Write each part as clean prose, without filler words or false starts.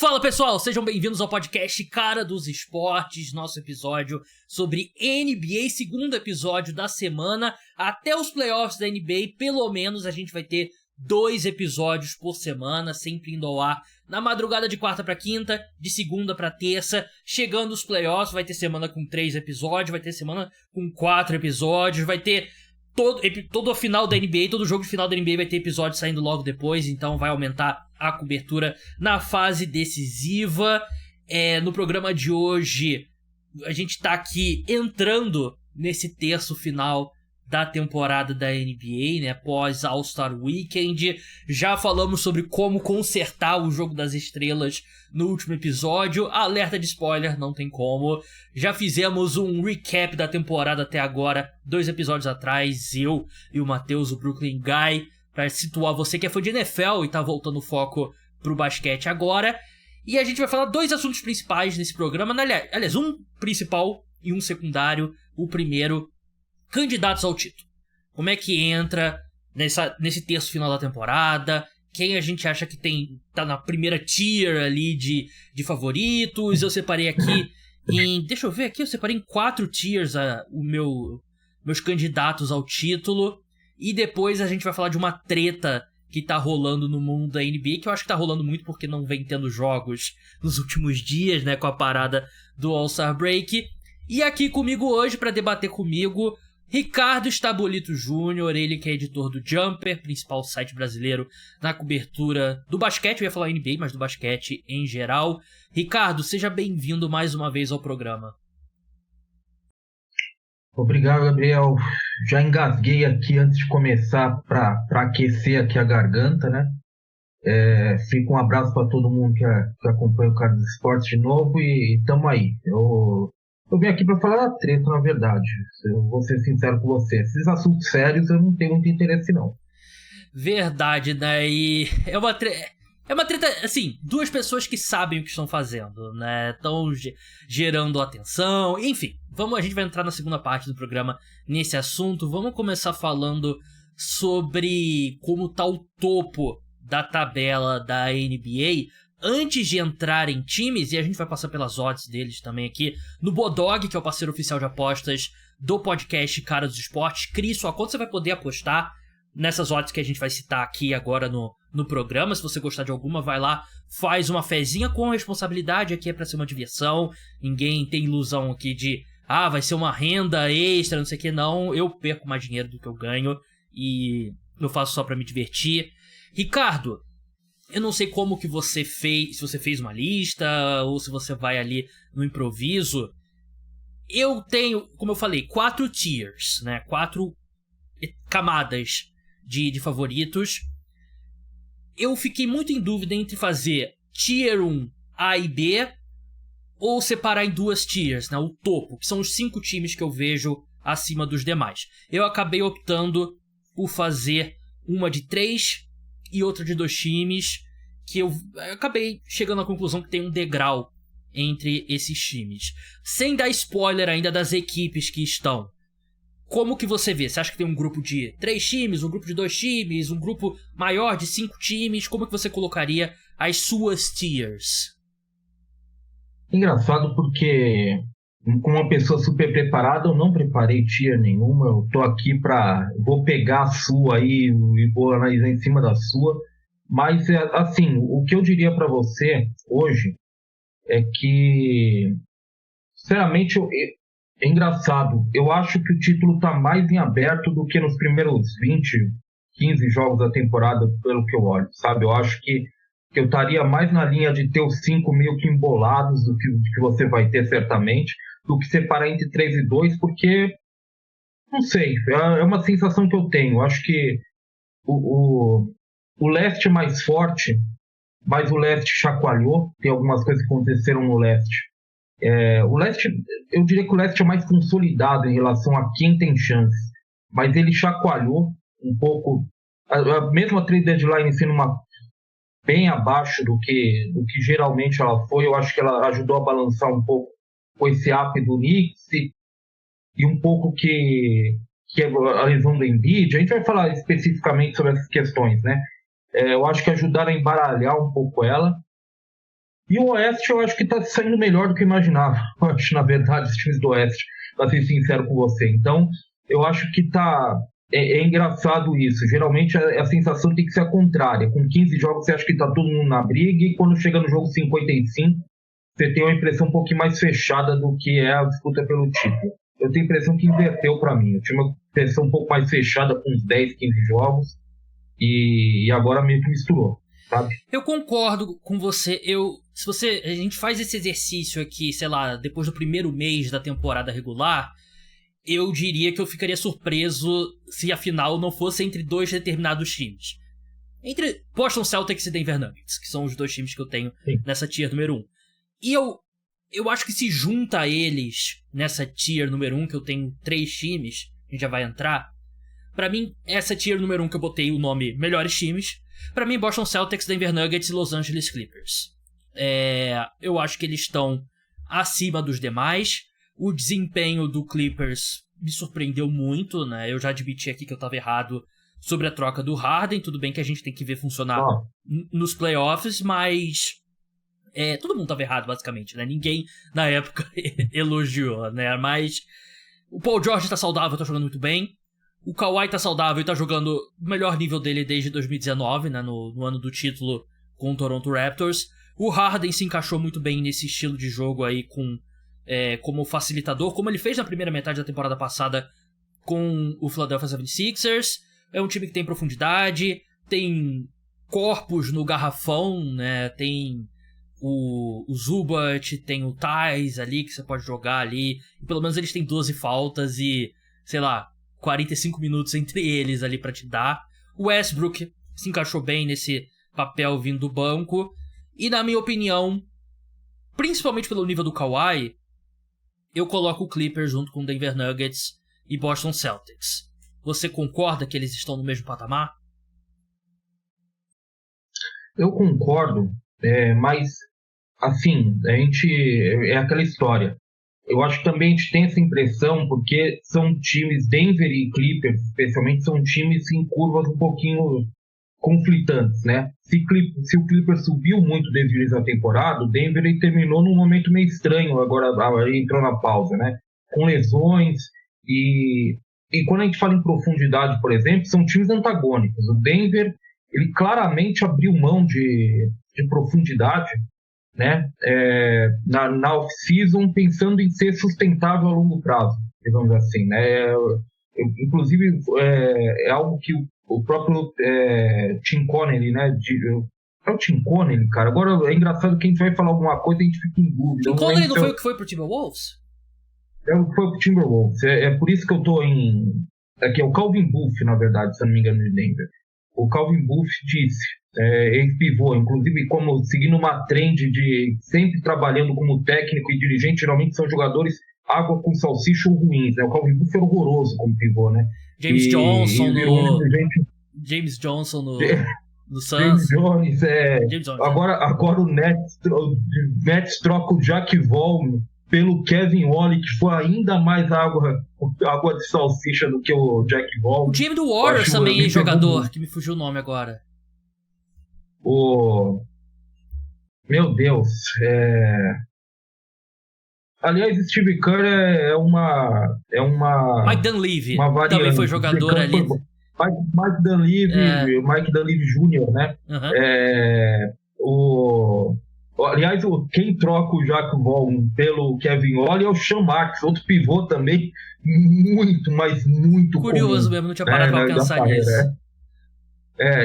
Fala pessoal, sejam bem-vindos ao podcast Cara dos Esportes, nosso episódio sobre NBA, segundo episódio da semana. Até os playoffs da NBA, pelo menos a gente vai ter 2 episódios por semana, sempre indo ao ar na madrugada de quarta pra quinta, de segunda pra terça. Chegando os playoffs, vai ter semana com 3 episódios, vai ter semana com 4 episódios, vai ter todo a final da NBA, todo jogo de final da NBA vai ter episódio saindo logo depois, então vai aumentar a cobertura na fase decisiva. No programa de hoje, a gente tá aqui entrando nesse terço final da temporada da NBA, né, pós All-Star Weekend. Já falamos sobre como consertar o jogo das estrelas no último episódio. Alerta de spoiler, não tem como. Já fizemos um recap da temporada até agora, 2 episódios atrás, eu e o Matheus, o Brooklyn Guy, pra situar você que é fã de NFL e tá voltando o foco pro basquete agora. E a gente vai falar 2 assuntos principais nesse programa, aliás, um principal e um secundário. O primeiro, candidatos ao título. Como é que entra nesse terço final da temporada? Quem a gente acha que tá na primeira tier ali de favoritos? Eu separei aqui deixa eu ver aqui, eu separei em 4 tiers meus candidatos ao título. E depois a gente vai falar de uma treta que tá rolando no mundo da NBA, que eu acho que tá rolando muito porque não vem tendo jogos nos últimos dias, né, com a parada do All-Star Break. E aqui comigo hoje, pra debater comigo, Ricardo Estabolito Júnior, ele que é editor do Jumper, principal site brasileiro na cobertura do basquete. Eu ia falar NBA, mas do basquete em geral. Ricardo, seja bem-vindo mais uma vez ao programa. Obrigado, Gabriel. Já engasguei aqui antes de começar para aquecer aqui a garganta, né? Fica um abraço para todo mundo que acompanha o Cara dos Esportes de novo e tamo aí. Eu vim aqui para falar da treta, na verdade. Eu vou ser sincero com você. Esses assuntos sérios eu não tenho muito interesse, não. Verdade, né? E é uma treta, assim, 2 pessoas que sabem o que estão fazendo, né? Estão gerando atenção. Enfim, a gente vai entrar na segunda parte do programa nesse assunto. Vamos começar falando sobre como tá o topo da tabela da NBA. Antes de entrar em times, e a gente vai passar pelas odds deles também aqui, no Bodog, que é o parceiro oficial de apostas do podcast Cara dos Esportes. Crie sua conta, você vai poder apostar nessas odds que a gente vai citar aqui agora no programa. Se você gostar de alguma, vai lá, faz uma fezinha com responsabilidade. Aqui é pra ser uma diversão, ninguém tem ilusão aqui de vai ser uma renda extra, não sei o que, não. Eu perco mais dinheiro do que eu ganho e eu faço só pra me divertir. Ricardo, eu não sei como que você fez, se você fez uma lista ou se você vai ali no improviso. Eu tenho, como eu falei, 4 tiers, né? 4 camadas de favoritos. Eu fiquei muito em dúvida entre fazer Tier 1 A e B ou separar em 2 tiers, né? O topo, que são os 5 times que eu vejo acima dos demais. Eu acabei optando por fazer uma de 3 e outra de 2 times, que eu acabei chegando à conclusão que tem um degrau entre esses times. Sem dar spoiler ainda das equipes que estão. Como que você vê? Você acha que tem um grupo de 3 times, um grupo de 2 times, um grupo maior de 5 times? Como que você colocaria as suas tiers? Engraçado porque, como uma pessoa super preparada, eu não preparei tier nenhuma. Eu tô aqui vou pegar a sua aí e vou analisar em cima da sua. Mas, assim, o que eu diria para você hoje é que, sinceramente, é engraçado. Eu acho que o título está mais em aberto do que nos primeiros 20, 15 jogos da temporada, pelo que eu olho, sabe? Eu acho que eu estaria mais na linha de ter os 5 meio que embolados do que você vai ter, certamente, do que separar entre 3 e 2, porque, não sei, é uma sensação que eu tenho. Eu acho que o leste é mais forte, mas o leste chacoalhou. Tem algumas coisas que aconteceram no leste. O leste, eu diria que o leste é mais consolidado em relação a quem tem chance, mas ele chacoalhou um pouco. Mesmo a trade deadline sendo bem abaixo do que geralmente ela foi, eu acho que ela ajudou a balançar um pouco com esse up do Knicks e um pouco que é a lesão do Embiid. A gente vai falar especificamente sobre essas questões, né? Eu acho que ajudaram a embaralhar um pouco ela. E o Oeste eu acho que está saindo melhor do que eu imaginava. Eu acho, na verdade, os times do Oeste, para ser sincero com você. Então, eu acho que é engraçado isso. Geralmente a sensação tem que ser a contrária. Com 15 jogos você acha que está todo mundo na briga e quando chega no jogo 55, você tem uma impressão um pouquinho mais fechada do que é a disputa pelo título. Eu tenho a impressão que inverteu para mim. Eu tinha uma impressão um pouco mais fechada com uns 10, 15 jogos e agora meio que misturou, sabe? Eu concordo com você. A gente faz esse exercício aqui, sei lá, depois do primeiro mês da temporada regular, eu diria que eu ficaria surpreso se a final não fosse entre dois determinados times. Entre Boston Celtics e Denver Nuggets, que são os dois times que eu tenho nessa tier número 1. E eu acho que se junta a eles nessa tier número 1, que eu tenho 3 times, a gente já vai entrar. Pra mim, essa tier número 1 que eu botei o nome melhores times, pra mim Boston Celtics, Denver Nuggets e Los Angeles Clippers. Eu acho que eles estão acima dos demais. O desempenho do Clippers me surpreendeu muito, né? Eu já admiti aqui que eu tava errado sobre a troca do Harden. Tudo bem que a gente tem que ver funcionar nos playoffs, mas todo mundo tava errado, basicamente, né? Ninguém, na época, elogiou, né? Mas o Paul George tá saudável, tá jogando muito bem. O Kawhi tá saudável e tá jogando o melhor nível dele desde 2019, né? No ano do título com o Toronto Raptors. O Harden se encaixou muito bem nesse estilo de jogo aí como facilitador, como ele fez na primeira metade da temporada passada com o Philadelphia 76ers. É um time que tem profundidade, tem corpos no garrafão, né? Tem o Zubat, tem o Thais ali que você pode jogar ali. E pelo menos eles têm 12 faltas e, sei lá, 45 minutos entre eles ali pra te dar. O Westbrook se encaixou bem nesse papel vindo do banco. E na minha opinião, principalmente pelo nível do Kawhi, eu coloco o Clippers junto com o Denver Nuggets e Boston Celtics. Você concorda que eles estão no mesmo patamar? Eu concordo, mas assim, é aquela história. Eu acho que também a gente tem essa impressão porque são times, Denver e Clippers especialmente, são times em curvas um pouquinho conflitantes, né? Se o Clippers subiu muito desde o início da temporada, o Denver terminou num momento meio estranho, agora entrou na pausa, né? Com lesões e quando a gente fala em profundidade, por exemplo, são times antagônicos. O Denver, ele claramente abriu mão de profundidade, né? Na off-season, pensando em ser sustentável a longo prazo, digamos assim, né? Inclusive, é algo que o próprio Tim Connelly, né? É o Tim Connelly, cara. Agora é engraçado que a gente vai falar alguma coisa e a gente fica em dúvida. Tim Connelly não foi o que foi pro Timberwolves? Foi pro Timberwolves. É por isso que eu tô aqui é o Calvin Booth, na verdade, se eu não me engano, de Denver. O Calvin Booth disse, ex-pivô, inclusive como seguindo uma trend de sempre trabalhando como técnico e dirigente, geralmente são jogadores água com salsicha ou ruins, né? O Calvin Booth era horroroso como pivô, né? James Johnson no Suns. James Jones, agora o Nets troca o Jack Vaughn pelo Kevin Ollie, que foi ainda mais água de salsicha do que o Jack Vaughn. O time do Warriors também é jogador, que me fugiu o nome agora. Meu Deus, Aliás, Steve Kerr é uma Mike Dunleavy também foi jogador ali. Mike Dunleavy Jr., né? Aliás, quem troca o Jack Vaughn pelo Kevin Ollie é o Sean Marks, outro pivô também muito, mas muito curioso comum, mesmo, não tinha parado pra pensar nisso.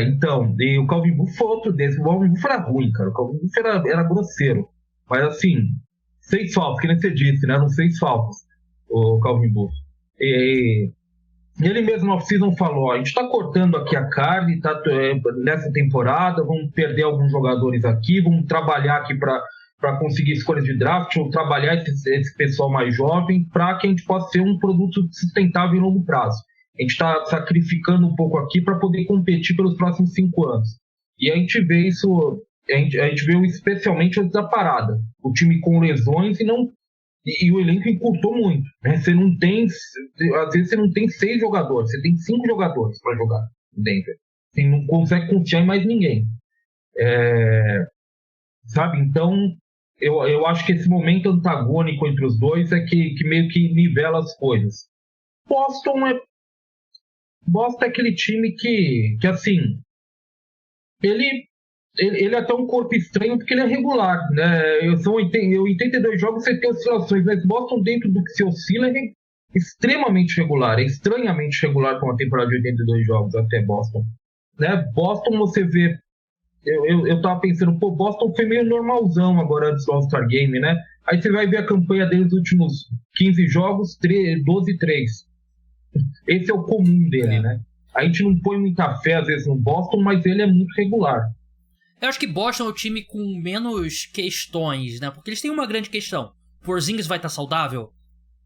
Então, e o Calvin Booth foi outro desses. O Calvin Booth era ruim, cara. O Calvin Booth era grosseiro. Mas assim, 6 faltas, que nem você disse, né? Eram 6 faltas, o Calvin Booth. E ele mesmo na off-season falou, a gente tá cortando aqui a carne, nessa temporada, vamos perder alguns jogadores aqui, vamos trabalhar aqui para conseguir escolhas de draft, ou trabalhar esse pessoal mais jovem para que a gente possa ser um produto sustentável em longo prazo. A gente está sacrificando um pouco aqui para poder competir pelos próximos 5 anos. E a gente vê isso, a gente vê especialmente antes da parada. O time com lesões e o elenco encurtou muito. Né? Às vezes você não tem 6 jogadores, você tem 5 jogadores para jogar dentro. Você não consegue confiar em mais ninguém. sabe? Então, eu acho que esse momento antagônico entre os dois é que meio que nivela as coisas. Boston é aquele time que assim, ele é até um corpo estranho porque ele é regular, né? São 82 jogos, você tem oscilações, mas Boston, dentro do que se oscila, é extremamente regular, é estranhamente regular com uma temporada de 82 jogos até Boston. Né? Boston, você vê, eu tava pensando, pô, Boston foi meio normalzão agora antes do All-Star Game, né? Aí você vai ver a campanha deles nos últimos 15 jogos, 12-3. Esse é o comum dele, né? A gente não põe muita fé, às vezes, no Boston, mas ele é muito regular. Eu acho que Boston é o time com menos questões, né? Porque eles têm uma grande questão. Porzingis vai estar saudável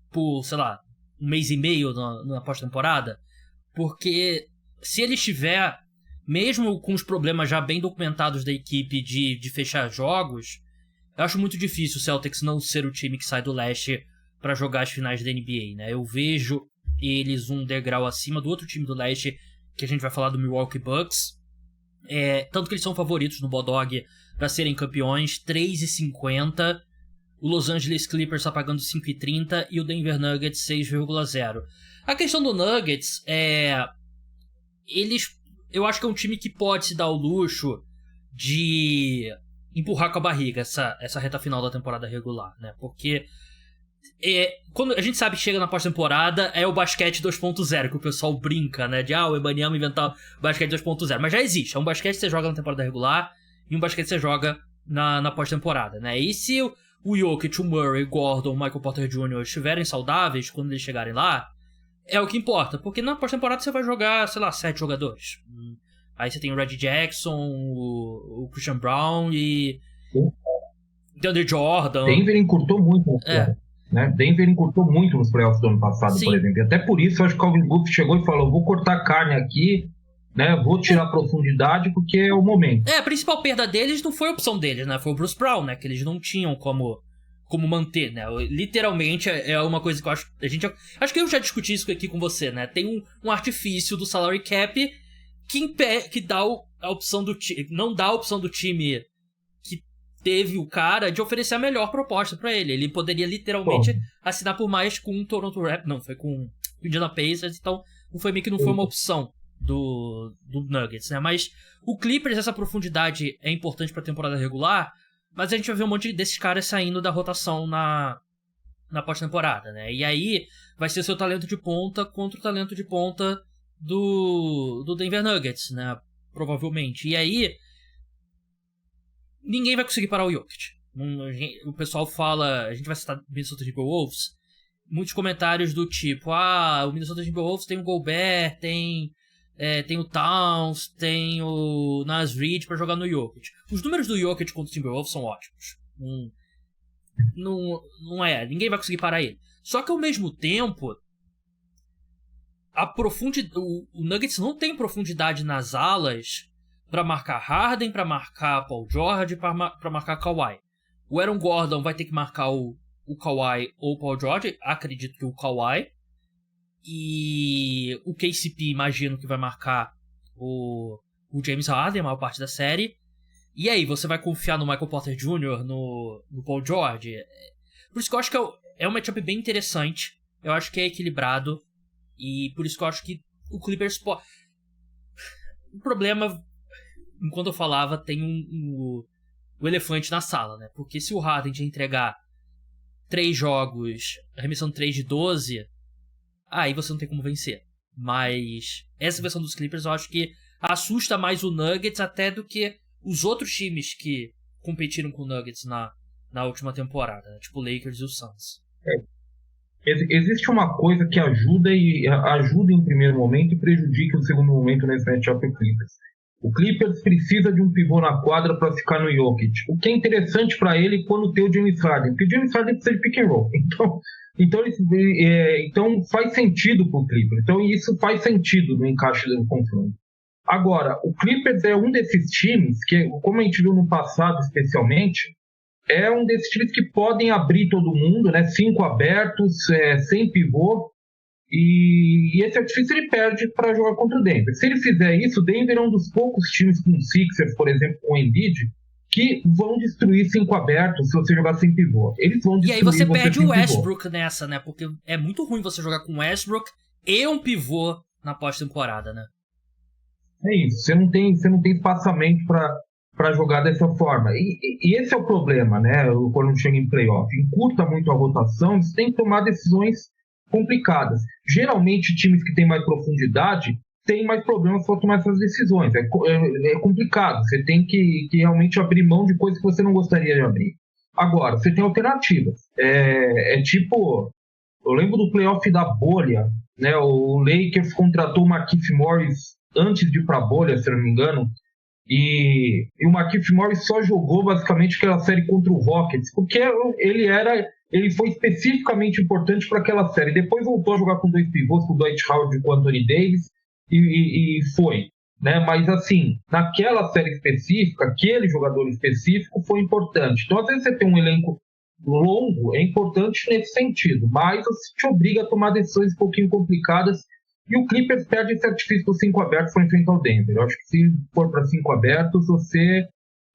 por, sei lá, um mês e meio na pós-temporada? Porque se ele estiver, mesmo com os problemas já bem documentados da equipe de fechar jogos, eu acho muito difícil o Celtics não ser o time que sai do leste para jogar as finais da NBA, né? Eu vejo eles um degrau acima do outro time do leste, que a gente vai falar do Milwaukee Bucks. Tanto que eles são favoritos no Bodog para serem campeões, 3,50. O Los Angeles Clippers está pagando 5,30 e o Denver Nuggets 6,0. A questão do Nuggets é... eu acho que é um time que pode se dar o luxo de empurrar com a barriga essa reta final da temporada regular, né? Porque quando a gente sabe que chega na pós-temporada, é o basquete 2.0, que o pessoal brinca, né? De o Wembanyama inventar o basquete 2.0. Mas já existe. É um basquete que você joga na temporada regular e um basquete que você joga na pós-temporada, né? E se o Jokic, o Murray, o Gordon, o Michael Porter Jr. estiverem saudáveis quando eles chegarem lá, é o que importa. Porque na pós-temporada você vai jogar, sei lá, 7 jogadores. Aí você tem o Reggie Jackson, o Christian Brown e DeAndre Jordan. Denver encurtou muito. Né? Denver encurtou muito nos playoffs do ano passado, por exemplo. E até por isso, eu acho que o Calvin Booth chegou e falou, vou cortar a carne aqui, né? Vou tirar a profundidade, porque é o momento. A principal perda deles não foi a opção deles, né? Foi o Bruce Brown, né? Que eles não tinham como manter, né? Literalmente é uma coisa que eu acho... Acho que eu já discuti isso aqui com você, né? Tem um artifício do salary cap que dá a opção do time... Não dá a opção do time que teve o cara de oferecer a melhor proposta pra ele. Ele poderia literalmente assinar por mais com o Toronto Raptors. Não, foi com o Indiana Pacers, então não foi uma opção do Nuggets, né? Mas o Clippers, essa profundidade é importante pra temporada regular, mas a gente vai ver um monte desses caras saindo da rotação na pós-temporada, né? E aí vai ser seu talento de ponta contra o talento de ponta do Denver Nuggets, né? Provavelmente. E aí ninguém vai conseguir parar o Jokic. O pessoal fala... A gente vai citar Minnesota Timberwolves. Muitos comentários do tipo... o Minnesota Timberwolves tem o Gobert, tem o Towns, tem o Naz Reid pra jogar no Jokic. Os números do Jokic contra o Timberwolves são ótimos. Não é... Ninguém vai conseguir parar ele. Só que ao mesmo tempo... O Nuggets não tem profundidade nas alas... pra marcar Harden, pra marcar Paul George, pra marcar Kawhi. O Aaron Gordon vai ter que marcar o Kawhi ou o Paul George, acredito que o Kawhi. E o KCP, imagino que vai marcar o James Harden a maior parte da série. E aí, você vai confiar no Michael Porter Jr., no Paul George? Por isso que eu acho que é um matchup bem interessante. Eu acho que é equilibrado. E por isso que eu acho que o Clippers pode... O problema... Enquanto eu falava, tem o elefante na sala, né? Porque se o Harden te entregar 3 jogos, arremessando 3 de 12, aí você não tem como vencer. Mas essa versão dos Clippers eu acho que assusta mais o Nuggets até do que os outros times que competiram com o Nuggets na última temporada, né? Tipo o Lakers e o Suns. Existe uma coisa que ajuda em primeiro momento e prejudica no segundo momento nesse matchup Clippers. O Clippers precisa de um pivô na quadra para ficar no Jokic. O que é interessante para ele quando tem o James Harden. Porque o James Harden precisa de pick and roll. Então faz sentido para o Clippers. Então isso faz sentido no encaixe do confronto. Agora, o Clippers é um desses times que, como a gente viu no passado especialmente, é um desses times que podem abrir todo mundo, né? 5 abertos, sem pivô. E esse artifício ele perde para jogar contra o Denver. Se ele fizer isso, o Denver é um dos poucos times com Sixers, por exemplo, com o Embiid, que vão destruir 5 abertos se você jogar sem pivô. Eles vão destruir. E aí você perde o Westbrook nessa, né? Porque é muito ruim você jogar com Westbrook e um pivô na pós-temporada, né? É isso, você não tem espaçamento para jogar dessa forma. E esse é o problema, né? Quando chega em playoff. Encurta muito a rotação, você tem que tomar decisões complicadas. Geralmente, times que têm mais profundidade têm mais problemas para tomar essas decisões. É complicado. Você tem que realmente abrir mão de coisas que você não gostaria de abrir. Agora, você tem alternativas. Tipo, eu lembro do playoff da bolha, né? O Lakers contratou o Markieff Morris antes de ir para a bolha, se não me engano, e o Markieff Morris só jogou basicamente aquela série contra o Rockets, porque ele foi especificamente importante para aquela série. Depois voltou a jogar com 2 pivôs, com o Dwight Howard e com o Anthony Davis, e foi. Né? Mas assim, naquela série específica, aquele jogador específico foi importante. Então, às vezes você tem um elenco longo, é importante nesse sentido, mas você te obriga a tomar decisões um pouquinho complicadas. E o Clippers perde esse artifício dos 5 abertos para enfrentar o Denver. Eu acho que se for para 5 abertos, você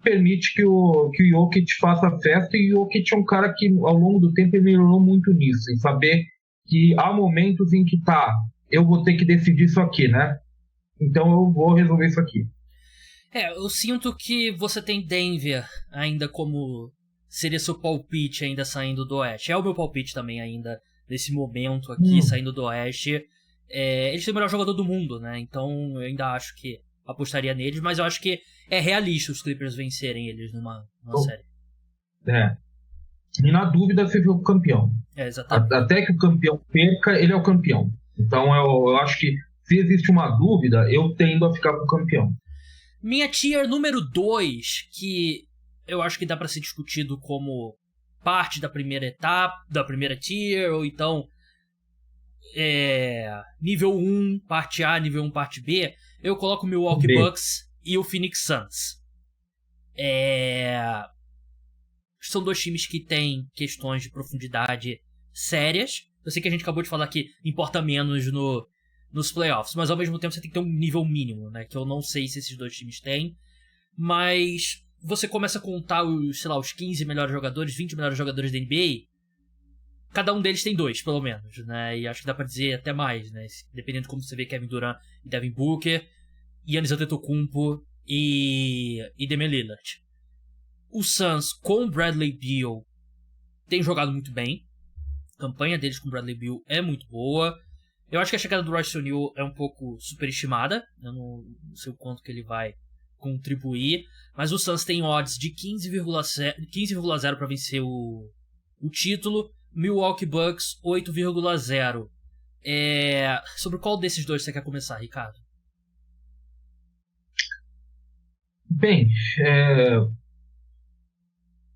permite que o Jokic faça a festa, e o Jokic é um cara que, ao longo do tempo, ele melhorou muito nisso, em saber que há momentos em que eu vou ter que decidir isso aqui, né? Então eu vou resolver isso aqui. Eu sinto que você tem Denver ainda como seria seu palpite ainda saindo do Oeste. É o meu palpite também ainda, nesse momento aqui, saindo do Oeste. Eles têm o melhor jogador do mundo, né? Então eu ainda acho que apostaria neles, mas eu acho que é realista os Clippers vencerem eles numa série. E na dúvida você vê o campeão. Exatamente. Até que o campeão perca, ele é o campeão. Então eu acho que se existe uma dúvida, eu tendo a ficar com o campeão. Minha tier número 2, que eu acho que dá pra ser discutido como parte da primeira etapa, da primeira tier, ou então nível 1, parte A, nível 1, parte B, eu coloco o Milwaukee Bucks e o Phoenix Suns. São 2 times que têm questões de profundidade sérias. Eu sei que a gente acabou de falar que importa menos nos playoffs, mas ao mesmo tempo você tem que ter um nível mínimo, né? Que eu não sei se esses 2 times têm. Mas você começa a contar os 15 melhores jogadores, 20 melhores jogadores da NBA. Cada um deles tem 2, pelo menos, né? E acho que dá pra dizer até mais, né? Dependendo de como você vê Kevin Durant e Devin Booker, Giannis Antetokounmpo e Damian Lillard. O Suns com Bradley Beal tem jogado muito bem. A campanha deles com Bradley Beal é muito boa. Eu acho que a chegada do Royce O'Neal é um pouco superestimada. Eu não sei o quanto que ele vai contribuir. Mas o Suns tem odds de 15,0 para vencer o título. Milwaukee Bucks 8,0. Sobre qual desses 2 você quer começar, Ricardo? Bem,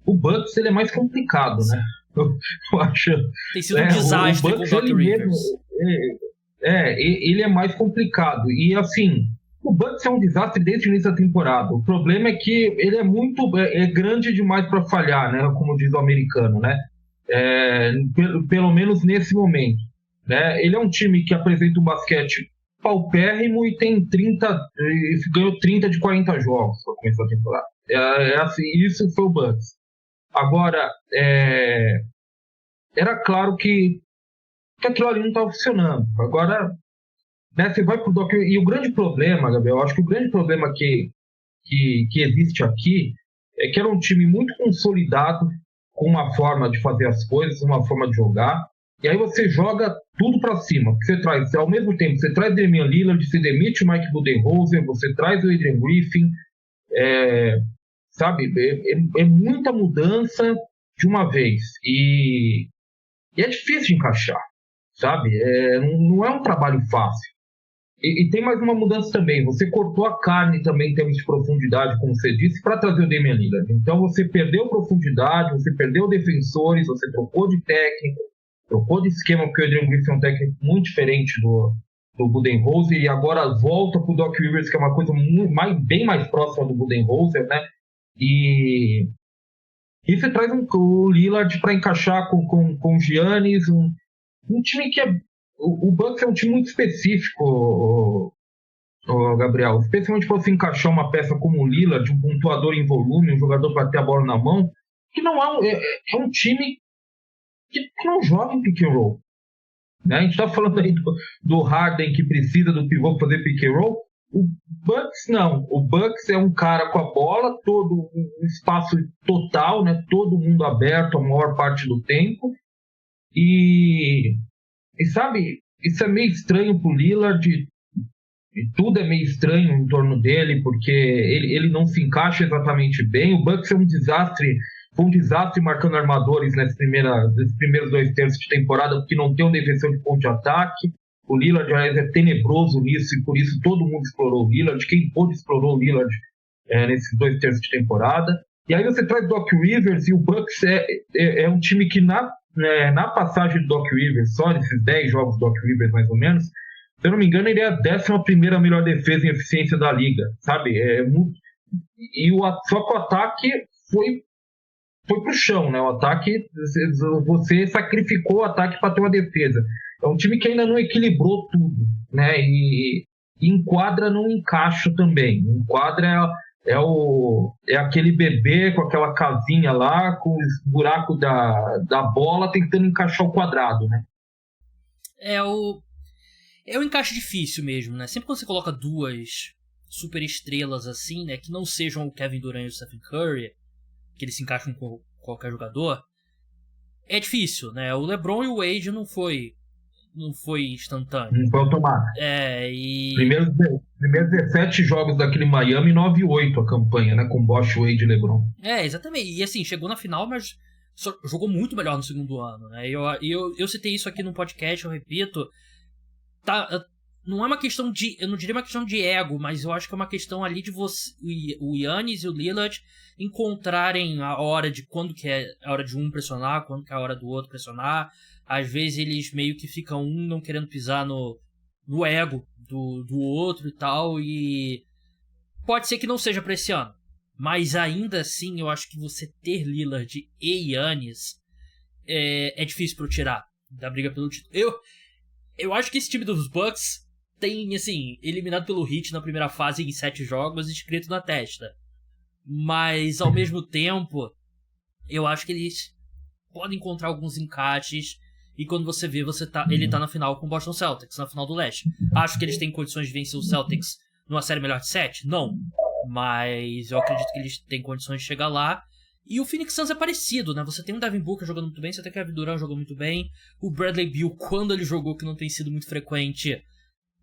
o Bucks ele é mais complicado, né? Eu acho. Tem sido um desastre com o Doc Rivers. Ele é mais complicado. E assim, o Bucks é um desastre desde o início da temporada. O problema é que ele é muito grande demais para falhar, né? Como diz o americano, né? Pelo menos nesse momento, né? Ele é um time que apresenta um basquete paupérrimo e tem ganhou 30 de 40 jogos para começar a temporada. Assim, isso foi o Bucks. Agora, era claro que aquilo ali não estava funcionando. Agora, né, você vai pro Doc. E o grande problema, Gabriel, eu acho que o grande problema que existe aqui é que era um time muito consolidado, com uma forma de fazer as coisas, uma forma de jogar, e aí você joga tudo para cima. Porque você traz, ao mesmo tempo, você traz Damian Lillard, você demite o Mike Budenholzer, você traz o Adrian Griffin, sabe? É muita mudança de uma vez. E é difícil de encaixar, sabe? Não é um trabalho fácil. E tem mais uma mudança também. Você cortou a carne também em termos de profundidade, como você disse, para trazer o Damian Lillard. Então você perdeu profundidade, você perdeu defensores, você trocou de técnico, trocou de esquema, porque o Adrian Griffin é um técnico muito diferente do Budenholzer, e agora volta para o Doc Rivers, que é uma coisa bem mais próxima do Budenholzer, né? E você traz o Lillard para encaixar com o Giannis, um time que o Bucks é um time muito específico, Gabriel, especialmente para você encaixar uma peça como o Lillard, um pontuador em volume, um jogador para ter a bola na mão, que não é um time que não joga em pick and roll. Né? A gente está falando aí do Harden que precisa do pivô para fazer pick and roll. O Bucks não. O Bucks é um cara com a bola, todo um espaço total, né? Todo mundo aberto a maior parte do tempo. E sabe, isso é meio estranho pro Lillard. E tudo é meio estranho em torno dele, porque ele não se encaixa exatamente bem. O Bucks é um desastre. Foi um desastre marcando armadores nesses primeiros 2 terços de temporada, porque não tem um defensor de ponto de ataque. O Lillard é tenebroso nisso, e por isso todo mundo explorou o Lillard. Quem pôde explorou o Lillard nesses 2 terços de temporada. E aí você traz Doc Rivers, e o Bucks é um time que na passagem do Doc Rivers, só nesses 10 jogos do Doc Rivers mais ou menos, se eu não me engano, ele é a 11ª melhor defesa em eficiência da liga, sabe? Só que o ataque foi pro chão, né? O ataque, você sacrificou o ataque para ter uma defesa. É um time que ainda não equilibrou tudo, né? E em quadra não encaixa também. Em quadra é aquele bebê com aquela casinha lá, com o buraco da bola tentando encaixar o quadrado, né? É um encaixe difícil mesmo, né? Sempre quando você coloca 2 super estrelas assim, né? Que não sejam o Kevin Durant e o Stephen Curry, que eles se encaixam com qualquer jogador, é difícil, né? O LeBron e o Wade não foi instantâneo. Não foi automático. Primeiros 17 jogos daquele Miami, 9-8 a campanha, né? Com Bosh, Wade e LeBron. Exatamente. E assim, chegou na final, mas jogou muito melhor no segundo ano, né? Eu citei isso aqui no podcast, eu repito. Não é uma questão de... Eu não diria uma questão de ego, mas eu acho que é uma questão ali de o Giannis e o Lillard encontrarem a hora de quando que é a hora de um pressionar, quando que é a hora do outro pressionar. Às vezes eles meio que ficam não querendo pisar no ego do outro e tal, e pode ser que não seja pra esse ano. Mas ainda assim, eu acho que você ter Lillard e Giannis é difícil pra eu tirar da briga pelo título. Eu acho que esse time dos Bucks tem, assim, eliminado pelo Heat na primeira fase em 7 jogos, escrito na testa. Mas, ao mesmo tempo, eu acho que eles podem encontrar alguns encaixes, e quando você vê, ele tá na final com o Boston Celtics, na final do leste. Acho que eles têm condições de vencer o Celtics numa série melhor de 7? Não. Mas eu acredito que eles têm condições de chegar lá. E o Phoenix Suns é parecido, né? Você tem um Devin Booker jogando muito bem, você tem o Kevin Durant jogando muito bem. O Bradley Beal, quando ele jogou, que não tem sido muito frequente,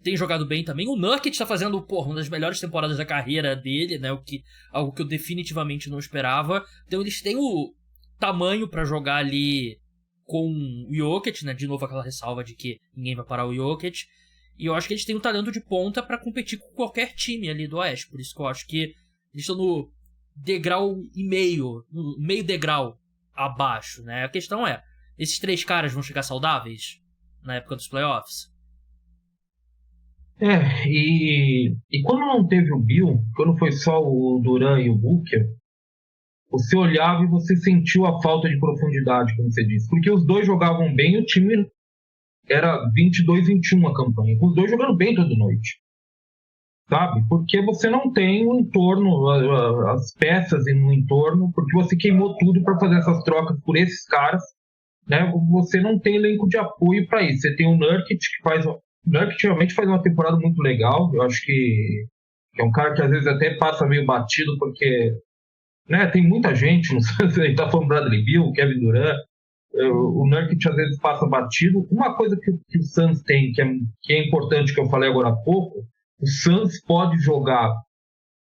tem jogado bem também. O Nurkic tá fazendo, uma das melhores temporadas da carreira dele, né? Algo que eu definitivamente não esperava. Então eles têm o tamanho pra jogar ali com o Jokic, né? De novo aquela ressalva de que ninguém vai parar o Jokic. E eu acho que eles têm o talento de ponta pra competir com qualquer time ali do Oeste. Por isso que eu acho que eles estão no degrau e meio, no meio degrau abaixo, né? A questão é, esses 3 caras vão chegar saudáveis na época dos playoffs? E quando não teve o Bill, quando foi só o Durant e o Booker, você olhava e você sentiu a falta de profundidade, como você disse. Porque os dois jogavam bem e o time era 22-21 a campanha. Com os dois jogando bem toda noite. Sabe? Porque você não tem o entorno, as peças no entorno, porque você queimou tudo para fazer essas trocas por esses caras. Né? Você não tem elenco de apoio para isso. Você tem o Nurkic, o Nurkic realmente faz uma temporada muito legal. Eu acho que é um cara que às vezes até passa meio batido, porque né, tem muita gente, não sei se ele está falando Bradley Beal, Kevin Durant, o Nurkic às vezes passa batido. Uma coisa que o Suns tem, que é importante, que eu falei agora há pouco, o Suns pode jogar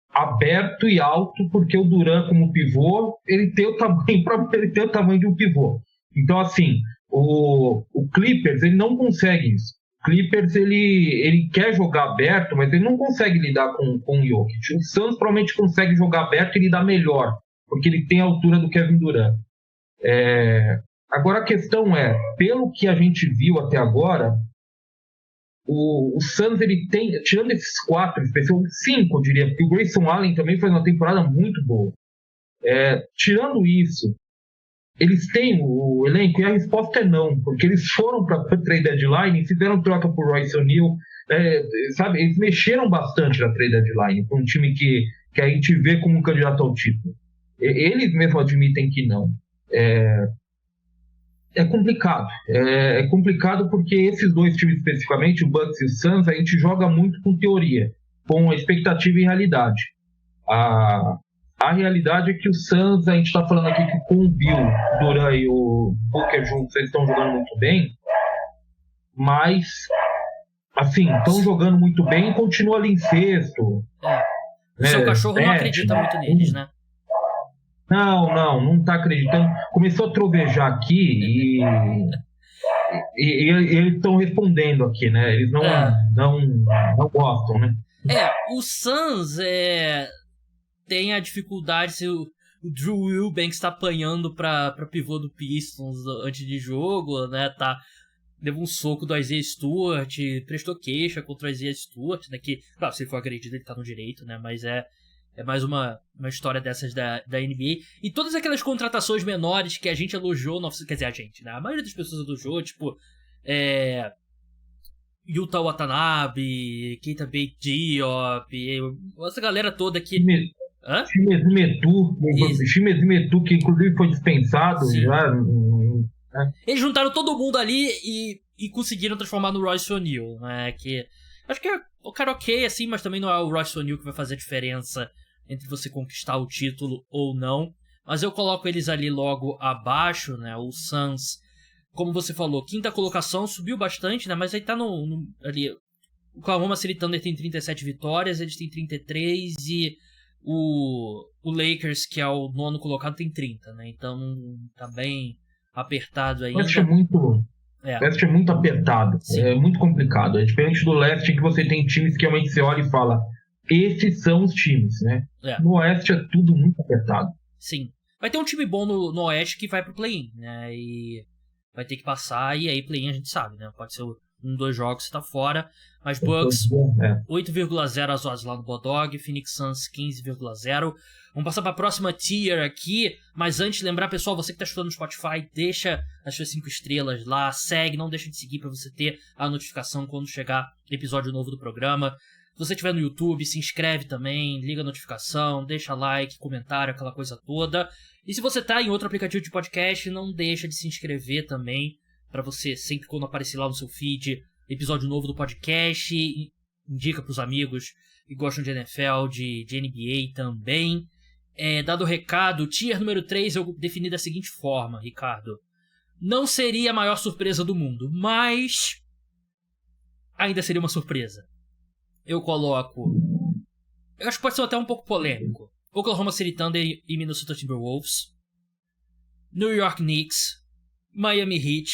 aberto e alto, porque o Durant como pivô, ele tem o tamanho de um pivô. Então, assim, o Clippers, ele não consegue isso. O Clippers, ele quer jogar aberto, mas ele não consegue lidar com o Jokic. O Suns provavelmente consegue jogar aberto e lidar melhor, porque ele tem a altura do Kevin Durant. Agora a questão é, pelo que a gente viu até agora, o Suns, ele tem, tirando esses 4, especialmente 5, eu diria, porque o Grayson Allen também faz uma temporada muito boa. Tirando isso, eles têm o elenco? E a resposta é não, porque eles foram para a trade deadline e fizeram troca por Royce O'Neal, sabe? Eles mexeram bastante na trade deadline, para um time que a gente vê como um candidato ao título. Eles mesmo admitem que não. É complicado. É complicado porque esses dois times especificamente, o Bucks e o Suns, a gente joga muito com teoria, com expectativa e realidade. A realidade é que o Suns, a gente está falando aqui que com o Bill, Durant e o Booker juntos, eles estão jogando muito bem, mas, assim, estão jogando muito bem e continua ali em sexto. O seu cachorro não acredita muito neles, né? Não tá acreditando. Começou a trovejar aqui e eles estão respondendo aqui, né? Eles não gostam, né? O Suns tem a dificuldade se o Drew Eubanks tá apanhando pra pivô do Pistons antes de jogo, né? Levou um soco do Isaiah Stewart, prestou queixa contra o Isaiah Stewart, né? Que, claro, se ele for agredido, ele tá no direito, né? Mas é mais uma história dessas da NBA. E todas aquelas contratações menores que a gente elogiou, quer dizer, a gente, né? A maioria das pessoas elogiou, tipo, Yuta Watanabe, Keita Bates-Diop, essa galera toda aqui. Chimezie Metu, que inclusive foi dispensado. Já, eles juntaram todo mundo ali e conseguiram transformar no Royce O'Neal, né? Que acho que é o cara ok, assim, mas também não é o Royce O'Neal que vai fazer a diferença entre você conquistar o título ou não. Mas eu coloco eles ali logo abaixo, né? O Suns, como você falou, quinta colocação, subiu bastante, né? Mas aí tá ali. O Oklahoma City Thunder tem 37 vitórias, eles têm 33 e o Lakers, que é o nono colocado, tem 30, né? Então tá bem apertado ainda. O leste é muito apertado. Sim. É muito complicado. É diferente do leste, que você tem times que realmente você olha e fala, esses são os times, né? No oeste é tudo muito apertado. Sim. Vai ter um time bom no oeste que vai pro play-in, né? E vai ter que passar, e aí play-in a gente sabe, né? Pode ser 2 jogos você tá fora. Mas Bucks, 8,0 as odds lá no Bodog, Phoenix Suns 15,0. Vamos passar para a próxima tier aqui, mas antes lembrar, pessoal, você que tá escutando no Spotify, deixa as suas 5 estrelas lá, segue, não deixa de seguir para você ter a notificação quando chegar episódio novo do programa. Se você estiver no YouTube, se inscreve também, liga a notificação, deixa like, comentário, aquela coisa toda. E se você tá em outro aplicativo de podcast, não deixa de se inscrever também, para você sempre quando aparecer lá no seu feed episódio novo do podcast, indica pros amigos que gostam de NFL, de NBA também. Dado o recado, tier número 3 eu defini da seguinte forma, Ricardo. Não seria a maior surpresa do mundo, mas ainda seria uma surpresa. Eu coloco... Eu acho que pode ser até um pouco polêmico. Oklahoma City Thunder e Minnesota Timberwolves, New York Knicks, Miami Heat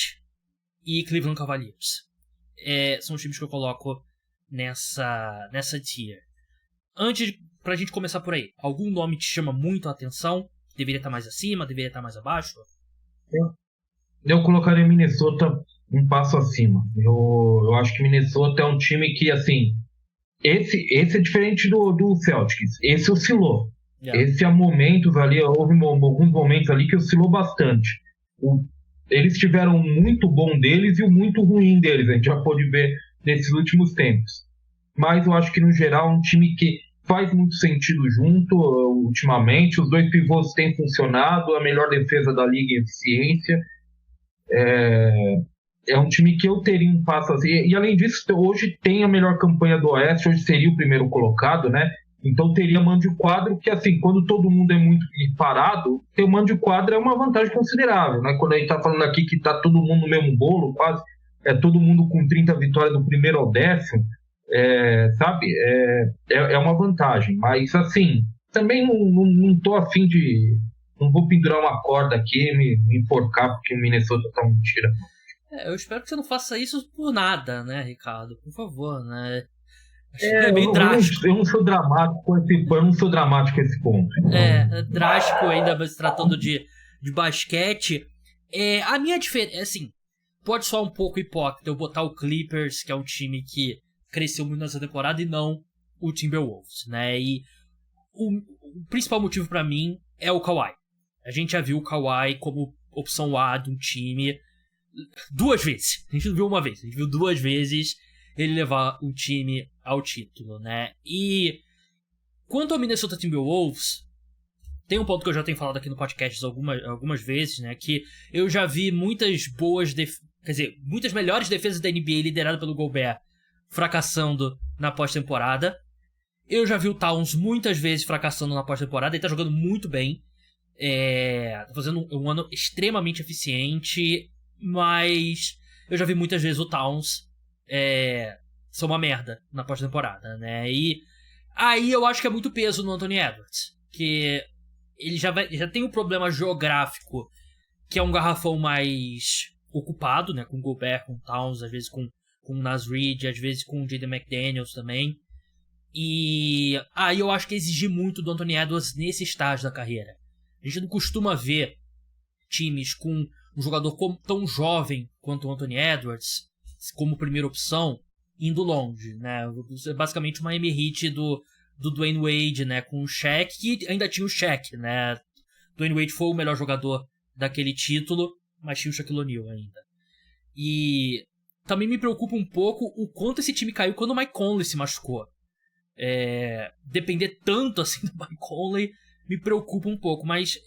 e Cleveland Cavaliers. São os times que eu coloco nessa tier. Pra gente começar por aí, algum nome te chama muito a atenção? Deveria estar mais acima, deveria estar mais abaixo? Eu colocaria Minnesota um passo acima. Eu acho que Minnesota é um time que, assim, esse é diferente do Celtics. Esse oscilou. Esse há momentos ali, houve alguns momentos ali que oscilou bastante. Eles tiveram o muito bom deles e o muito ruim deles, a gente já pôde ver nesses últimos tempos. Mas eu acho que, no geral, é um time que faz muito sentido junto, ultimamente. Os dois pivôs têm funcionado, a melhor defesa da liga em eficiência. É um time que eu teria um passo assim. E, além disso, hoje tem a melhor campanha do Oeste, hoje seria o primeiro colocado, né? Então teria mando de quadro, que assim, quando todo mundo é muito parado, ter o mando de quadro é uma vantagem considerável, né? Quando a gente tá falando aqui que tá todo mundo no mesmo bolo, quase, todo mundo com 30 vitórias do primeiro ao 10º, sabe? É uma vantagem. Mas assim, também não tô afim de... Não vou pendurar uma corda aqui e me enforcar porque o Minnesota tá um tira. Eu espero que você não faça isso por nada, né, Ricardo? Por favor, né? É bem drástico. Eu não sou dramático com esse ponto. É drástico ainda se tratando de basquete. A minha diferença, assim, pode soar um pouco hipócrita eu botar o Clippers, que é um time que cresceu muito nessa temporada, e não o Timberwolves, né? E o principal motivo pra mim é o Kawhi. A gente já viu o Kawhi como opção A de um time 2 vezes. A gente não viu uma vez, a gente viu 2 vezes ele levar o time ao título, né? E quanto ao Minnesota Timberwolves, tem um ponto que eu já tenho falado aqui no podcast algumas vezes, né? Que eu já vi muitas muitas melhores defesas da NBA lideradas pelo Gobert fracassando na pós-temporada. Eu já vi o Towns muitas vezes fracassando na pós-temporada. Ele tá jogando muito bem. Tá fazendo um ano extremamente eficiente. Mas eu já vi muitas vezes o Towns ser uma merda na pós-temporada, né? E aí eu acho que é muito peso no Anthony Edwards. Que ele já tem um problema geográfico, que é um garrafão mais ocupado, né? Com o Gobert, com o Towns, às vezes com o Naz Reid, às vezes com o Jaden McDaniels também. E aí eu acho que exigir muito do Anthony Edwards nesse estágio da carreira. A gente não costuma ver times com um jogador tão jovem quanto o Anthony Edwards, como primeira opção, indo longe, né? Basicamente uma Miami Heat do Dwayne Wade, né? Com o Shaq, que ainda tinha o Shaq, né? Dwayne Wade foi o melhor jogador daquele título, mas tinha o Shaquille O'Neal ainda. E também me preocupa um pouco o quanto esse time caiu quando o Mike Conley se machucou. Depender tanto assim do Mike Conley me preocupa um pouco, mas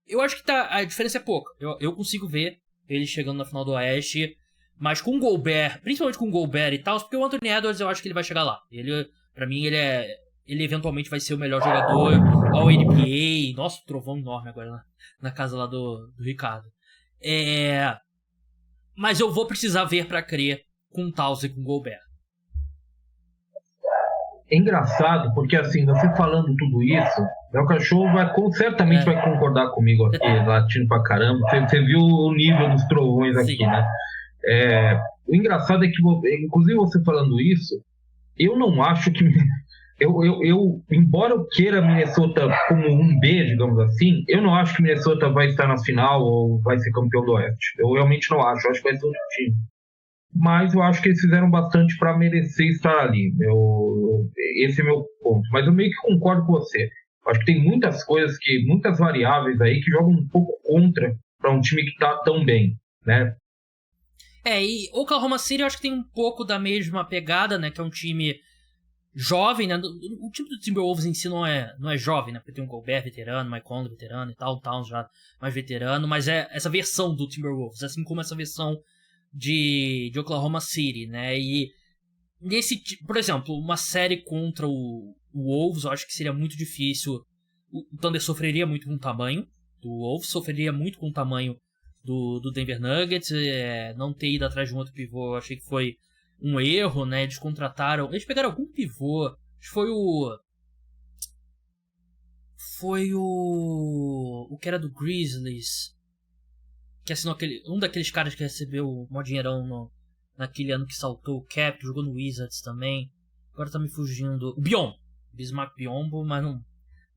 eu acho que a diferença é pouca. Eu consigo ver ele chegando na final do Oeste, mas com o Gobert, principalmente com o Gobert e tal, porque o Anthony Edwards eu acho que ele vai chegar lá. Pra mim ele eventualmente vai ser o melhor jogador ao NBA. Nossa, um trovão enorme agora na casa lá do Ricardo. Mas eu vou precisar ver pra crer com o Towns e com o Gobert. É engraçado, porque assim, você falando tudo isso, o cachorro certamente vai concordar comigo aqui, latindo pra caramba. Você viu o nível dos trovões aqui, sim, né? O engraçado é que, inclusive você falando isso, eu não acho que... embora eu queira Minnesota como um B, digamos assim, eu não acho que Minnesota vai estar na final ou vai ser campeão do Oeste. Eu realmente não acho. Eu acho que vai ser outro time. Mas eu acho que eles fizeram bastante para merecer estar ali. Esse é meu ponto. Mas eu meio que concordo com você. Eu acho que tem muitas coisas, muitas variáveis aí que jogam um pouco contra para um time que está tão bem, né? E Oklahoma City eu acho que tem um pouco da mesma pegada, né? Que é um time jovem, né? O time do Timberwolves em si não é jovem, né? Porque tem um Gobert veterano, Mike Conley veterano e tal, o Towns já mais veterano, mas é essa versão do Timberwolves, assim como essa versão de Oklahoma City, né? E por exemplo, uma série contra o Wolves, eu acho que seria muito difícil. O Thunder sofreria muito com o tamanho do Wolves, sofreria muito com o tamanho do Denver Nuggets. Não ter ido atrás de um outro pivô, eu achei que foi um erro, né? Eles pegaram algum pivô, acho que foi o que era do Grizzlies, que assinou um daqueles caras que recebeu o maior dinheirão naquele ano que saltou o cap, que jogou no Wizards também. Agora tá me fugindo. O Bismack Biyombo, mas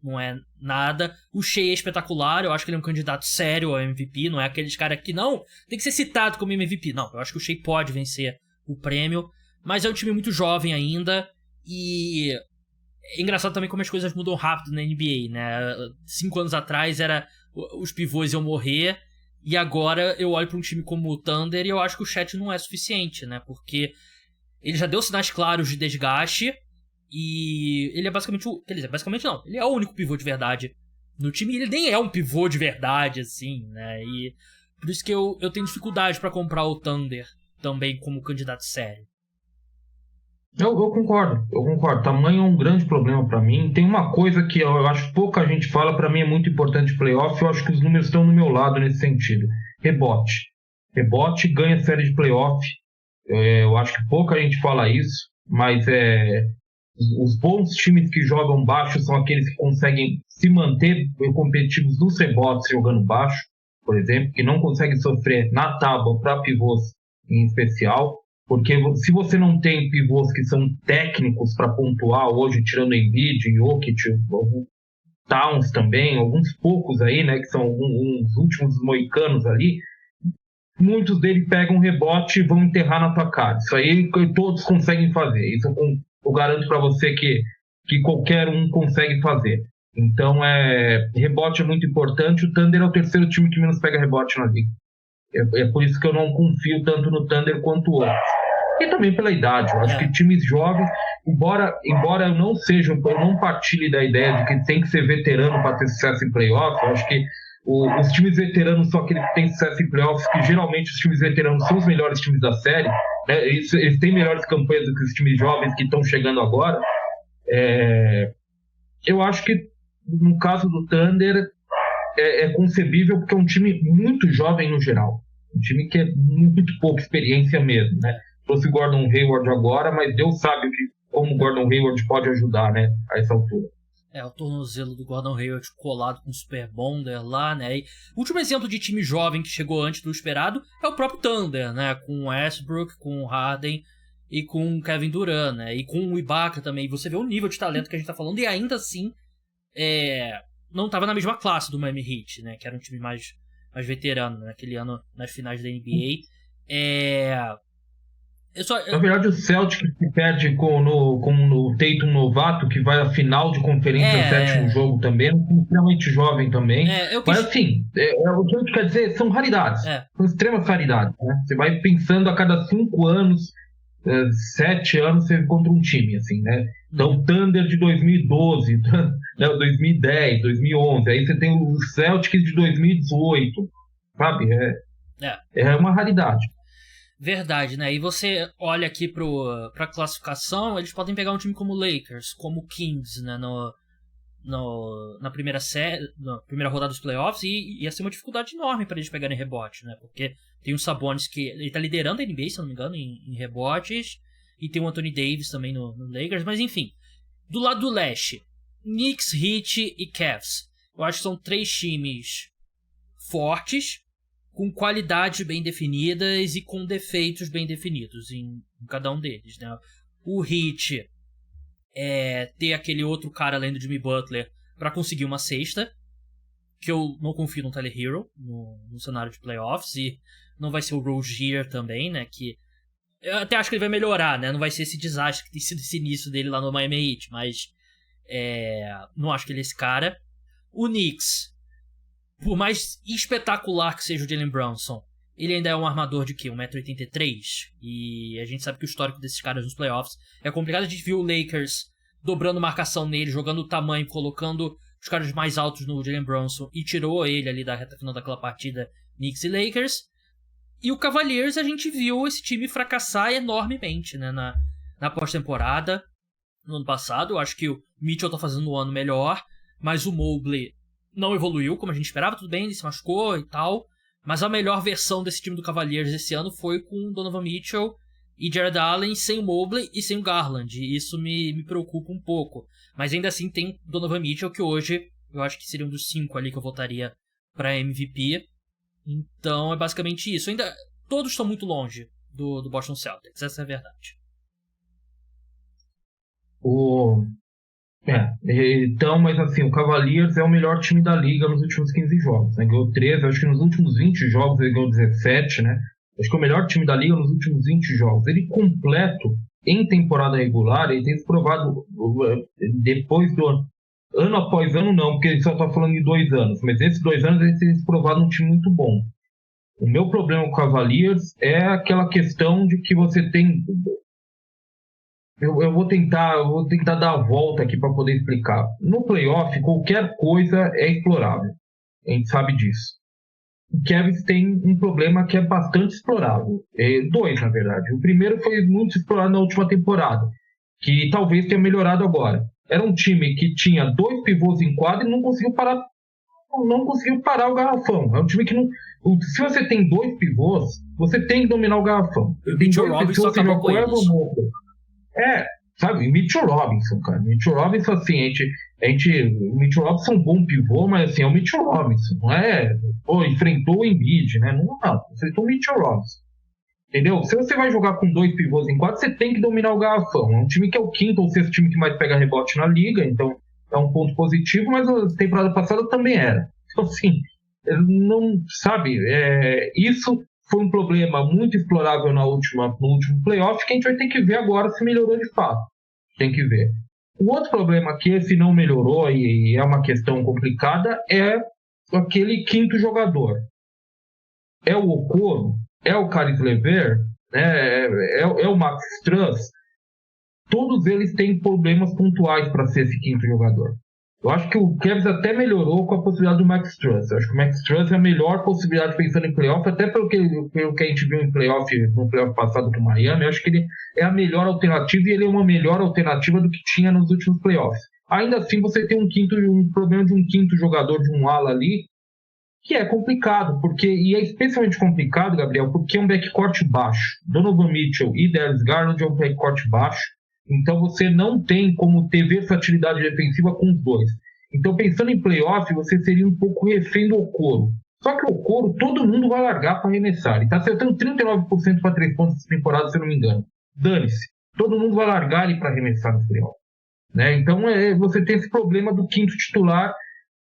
não é nada. O Shea é espetacular, eu acho que ele é um candidato sério ao MVP, não é aqueles caras que não tem que ser citado como MVP. Não, eu acho que o Shea pode vencer o prêmio, mas é um time muito jovem ainda, e é engraçado também como as coisas mudam rápido na NBA, né? 5 anos atrás os pivôs iam morrer, e agora eu olho para um time como o Thunder e eu acho que o Chet não é suficiente, né? Porque ele já deu sinais claros de desgaste, e ele é basicamente basicamente não, ele é o único pivô de verdade no time, e ele nem é um pivô de verdade, assim, né? E por isso que eu tenho dificuldade para comprar o Thunder também como candidato sério. Eu concordo. Tamanho é um grande problema para mim. Tem uma coisa que eu acho que pouca gente fala, para mim é muito importante em playoff, eu acho que os números estão no meu lado nesse sentido. Rebote ganha série de playoff. Eu acho que pouca gente fala isso, mas os bons times que jogam baixo são aqueles que conseguem se manter competitivos nos rebotes jogando baixo, por exemplo, que não conseguem sofrer na tábua para pivôs em especial, porque se você não tem pivôs que são técnicos para pontuar hoje, tirando Embiid, Jokic, Towns também, alguns poucos aí, né, que são uns últimos moicanos ali, muitos deles pegam rebote e vão enterrar na tua cara. Isso aí todos conseguem fazer. Isso eu garanto para você que qualquer um consegue fazer. Então, rebote é muito importante. O Thunder é o terceiro time que menos pega rebote na liga. É por isso que eu não confio tanto no Thunder quanto outros. E também pela idade. Eu acho que times jovens, embora eu não partilhe da ideia de que tem que ser veterano para ter sucesso em playoffs, eu acho que os times veteranos são aqueles que têm sucesso em playoffs, que geralmente os times veteranos são os melhores times da série, né? Eles têm melhores campanhas do que os times jovens que estão chegando agora. Eu acho que no caso do Thunder é concebível, porque é um time muito jovem no geral, um time que é muito pouca experiência mesmo, né? Fosse o Gordon Hayward agora, mas Deus sabe como o Gordon Hayward pode ajudar, né, a essa altura. O tornozelo do Gordon Hayward colado com o Super Bonder lá, né? E o último exemplo de time jovem que chegou antes do esperado é o próprio Thunder, né? Com o Westbrook, com o Harden e com o Kevin Durant, né? E com o Ibaka também. Você vê o nível de talento que a gente tá falando, e ainda assim não tava na mesma classe do Miami Heat, né? Que era um time mais veterano, né? Naquele ano nas finais da NBA. Na verdade, o Celtic que perde com o Tatum novato, que vai à final de conferência, sétimo jogo também, extremamente jovem também. Mas assim, o que quer dizer, são raridades, são extremas raridades, né? Você vai pensando a cada 5 anos, 7 anos, você encontra um time, assim, né? Então, o Thunder de 2012, né, 2010, 2011, aí você tem o Celtic de 2018, sabe? É uma raridade. Verdade, né? E você olha aqui pra classificação, eles podem pegar um time como o Lakers, como o Kings, né? Na primeira rodada dos playoffs, e ia ser uma dificuldade enorme para eles pegarem rebote, né? Porque tem o Sabonis, que ele tá liderando a NBA, se não me engano, em rebotes, e tem o Anthony Davis também no Lakers, mas enfim. Do lado do leste, Knicks, Heat e Cavs. Eu acho que são 3 times fortes, com qualidades bem definidas e com defeitos bem definidos em cada um deles, né? O Heat ter aquele outro cara além do Jimmy Butler para conseguir uma cesta, que eu não confio no Tyler Hero no cenário de playoffs, e não vai ser o Rozier também, né? Que eu até acho que ele vai melhorar, né? Não vai ser esse desastre que tem sido esse início dele lá no Miami Heat, mas não acho que ele é esse cara. O Knicks, por mais espetacular que seja o Jalen Brunson, ele ainda é um armador de quê? 1,83m? E a gente sabe que o histórico desses caras nos playoffs é complicado. A gente viu o Lakers dobrando marcação nele, jogando o tamanho, colocando os caras mais altos no Jalen Brunson, e tirou ele ali da reta final daquela partida, Knicks e Lakers. E o Cavaliers, a gente viu esse time fracassar enormemente, né, na pós-temporada no ano passado. Eu acho que o Mitchell tá fazendo um ano melhor, mas o Mobley não evoluiu como a gente esperava. Tudo bem, ele se machucou e tal, mas a melhor versão desse time do Cavaliers esse ano foi com o Donovan Mitchell e Jared Allen, sem o Mobley e sem o Garland, e isso me preocupa um pouco. Mas ainda assim tem Donovan Mitchell, que hoje eu acho que seria um dos 5 ali que eu votaria para MVP. Então é basicamente isso. Ainda todos estão muito longe do Boston Celtics, essa é a verdade. Então, mas assim, o Cavaliers é o melhor time da liga nos últimos 15 jogos, né? Ganhou 13, acho que nos últimos 20 jogos ele ganhou 17, né? Acho que é o melhor time da liga nos últimos 20 jogos. Ele completo, em temporada regular, ele tem se provado depois do ano após ano não, porque ele só está falando de 2 anos, mas nesses 2 anos ele tem se provado um time muito bom. O meu problema com o Cavaliers é aquela questão de que você tem... Eu vou tentar dar a volta aqui para poder explicar. No playoff, qualquer coisa é explorável. A gente sabe disso. O Cavs tem um problema que é bastante explorável. 2, na verdade. O primeiro foi muito explorado na última temporada, que talvez tenha melhorado agora. Era um time que tinha 2 pivôs em quadra e não conseguiu parar o garrafão. É um time que não... Se você tem 2 pivôs, você tem que dominar o garrafão. O Mitchell Robinson acabou com eles. Sabe, Mitchell Robinson, cara. Mitchell Robinson, assim, o Mitchell Robinson é um bom pivô, mas assim, é o Mitchell Robinson, não é? Enfrentou o Embiid, né? Não, enfrentou o Mitchell Robinson. Entendeu? Se você vai jogar com 2 pivôs em quadra, você tem que dominar o garrafão. É um time que é o 5º ou 6º time que mais pega rebote na liga, então é um ponto positivo, mas a temporada passada também era. Então, assim, não, sabe, isso foi um problema muito explorável no último playoff, que a gente vai ter que ver agora se melhorou de fato. Tem que ver. O outro problema que esse não melhorou e é uma questão complicada é aquele quinto jogador. É o Okoro, é o Caris LeVert, né, é o Max Strus. Todos eles têm problemas pontuais para ser esse quinto jogador. Eu acho que o Cavs até melhorou com a possibilidade do Max Strus. Eu acho que o Max Strus é a melhor possibilidade pensando em playoff, até pelo que a gente viu no playoff passado com o Miami. Eu acho que ele é a melhor alternativa e ele é uma melhor alternativa do que tinha nos últimos playoffs. Ainda assim, você tem um problema de um quinto jogador, de um ala ali, que é complicado, e é especialmente complicado, Gabriel, porque é um backcourt baixo. Donovan Mitchell e Darius Garland é um backcourt baixo. Então você não tem como ter versatilidade defensiva com os dois. Então pensando em playoff, você seria um pouco refém do Okoro. Só que o Okoro, todo mundo vai largar para arremessar. Ele está acertando 39% para 3 pontos essa temporada, se eu não me engano. Dane-se. Todo mundo vai largar ele para arremessar no playoff. Né? Então você tem esse problema do quinto titular,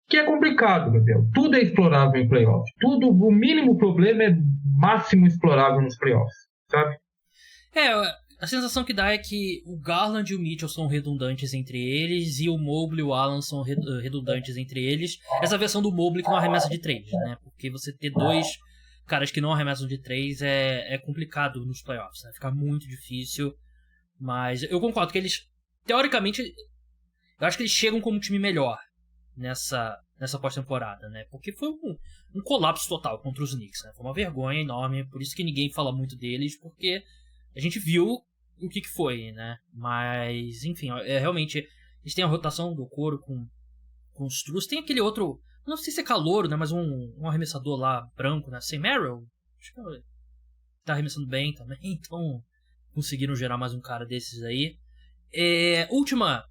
que é complicado, Gabriel. Tudo é explorável em playoff. O mínimo problema é máximo explorável nos playoffs. Sabe? A sensação que dá é que o Garland e o Mitchell são redundantes entre eles e o Mobley e o Allen são redundantes entre eles. Essa versão do Mobley que não arremessa de 3, né? Porque você ter dois caras que não arremessam de 3 é complicado nos playoffs, né? Fica muito difícil. Mas eu concordo que eles, teoricamente, eu acho que eles chegam como um time melhor nessa pós-temporada, né? Porque foi um colapso total contra os Knicks, né? Foi uma vergonha enorme, por isso que ninguém fala muito deles, porque a gente viu o que foi, né? Mas, enfim, realmente, eles têm a rotação do Okoro com os Strus. Tem aquele outro, não sei se é calouro, né? Mas um arremessador lá, branco, né? Sam Merrill, acho que tá arremessando bem também, então conseguiram gerar mais um cara desses aí. Última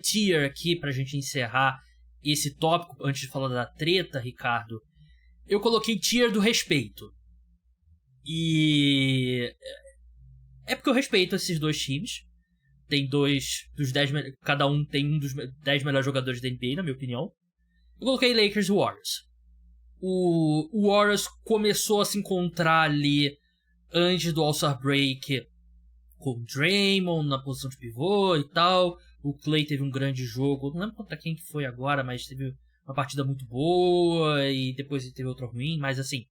tier aqui pra gente encerrar esse tópico, antes de falar da treta, Ricardo. Eu coloquei tier do respeito. E é porque eu respeito esses dois times. Tem dois dos 10, cada um tem um dos 10 melhores jogadores da NBA, na minha opinião. Eu coloquei Lakers e Warriors. O Warriors começou a se encontrar ali antes do All-Star Break com o Draymond na posição de pivô e tal. O Klay teve um grande jogo, não lembro contra quem que foi agora, mas teve uma partida muito boa e depois ele teve outra ruim, mas assim,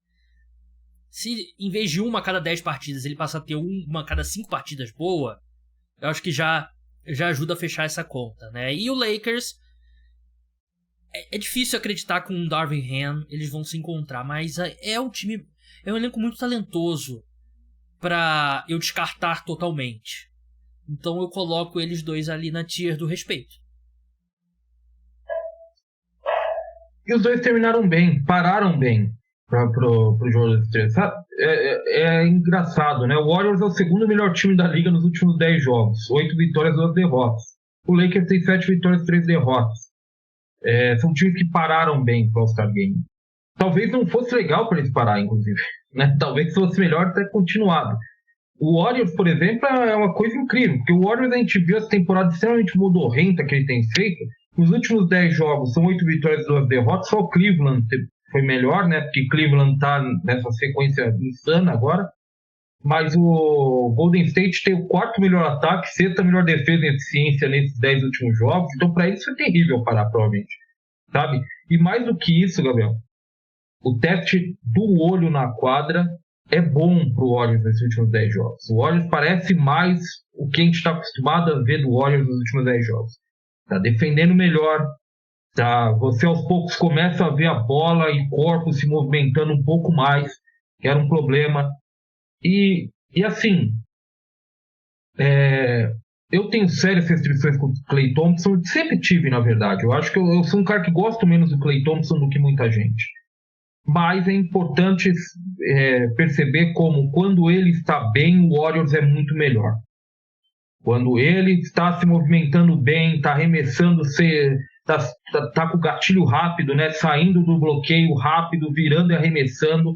se em vez de uma a cada 10 partidas ele passar a ter uma a cada 5 partidas boa, eu acho que já ajuda a fechar essa conta, né? E o Lakers, é difícil acreditar que com o Darvin Ham eles vão se encontrar, mas é um elenco muito talentoso pra eu descartar totalmente. Então eu coloco eles dois ali na tier do respeito. E os dois terminaram bem, pararam bem pro jogo de três. É engraçado, né? O Warriors é o segundo melhor time da liga nos últimos 10 jogos. 8 vitórias, 2 derrotas. O Lakers tem 7 vitórias, 3 derrotas. São times que pararam bem pro All-Star Game. Talvez não fosse legal para eles parar, inclusive. Né? Talvez fosse melhor ter continuado. O Warriors, por exemplo, é uma coisa incrível, porque o Warriors a gente viu essa temporada extremamente modorrenta que ele tem feito. Nos últimos 10 jogos são 8 vitórias e 2 derrotas, só o Cleveland foi melhor, né? Porque Cleveland está nessa sequência insana agora. Mas o Golden State tem o 4º melhor ataque, 6ª melhor defesa e eficiência nesses 10 últimos jogos. Então, para eles foi terrível parar, provavelmente. Sabe? E mais do que isso, Gabriel, o teste do olho na quadra é bom pro Warriors nesses últimos 10 jogos. O Warriors parece mais o que a gente está acostumado a ver do Warriors nos últimos 10 jogos. Tá defendendo melhor, tá? Você aos poucos começa a ver a bola e corpo se movimentando um pouco mais, que era um problema. E assim, eu tenho sérias restrições com o Klay Thompson, sempre tive, na verdade. Eu acho que eu sou um cara que gosto menos do Klay Thompson do que muita gente. Mas é importante perceber como, quando ele está bem, o Warriors é muito melhor. Quando ele está se movimentando bem, está arremessando, está com o gatilho rápido, né? Saindo do bloqueio rápido, virando e arremessando,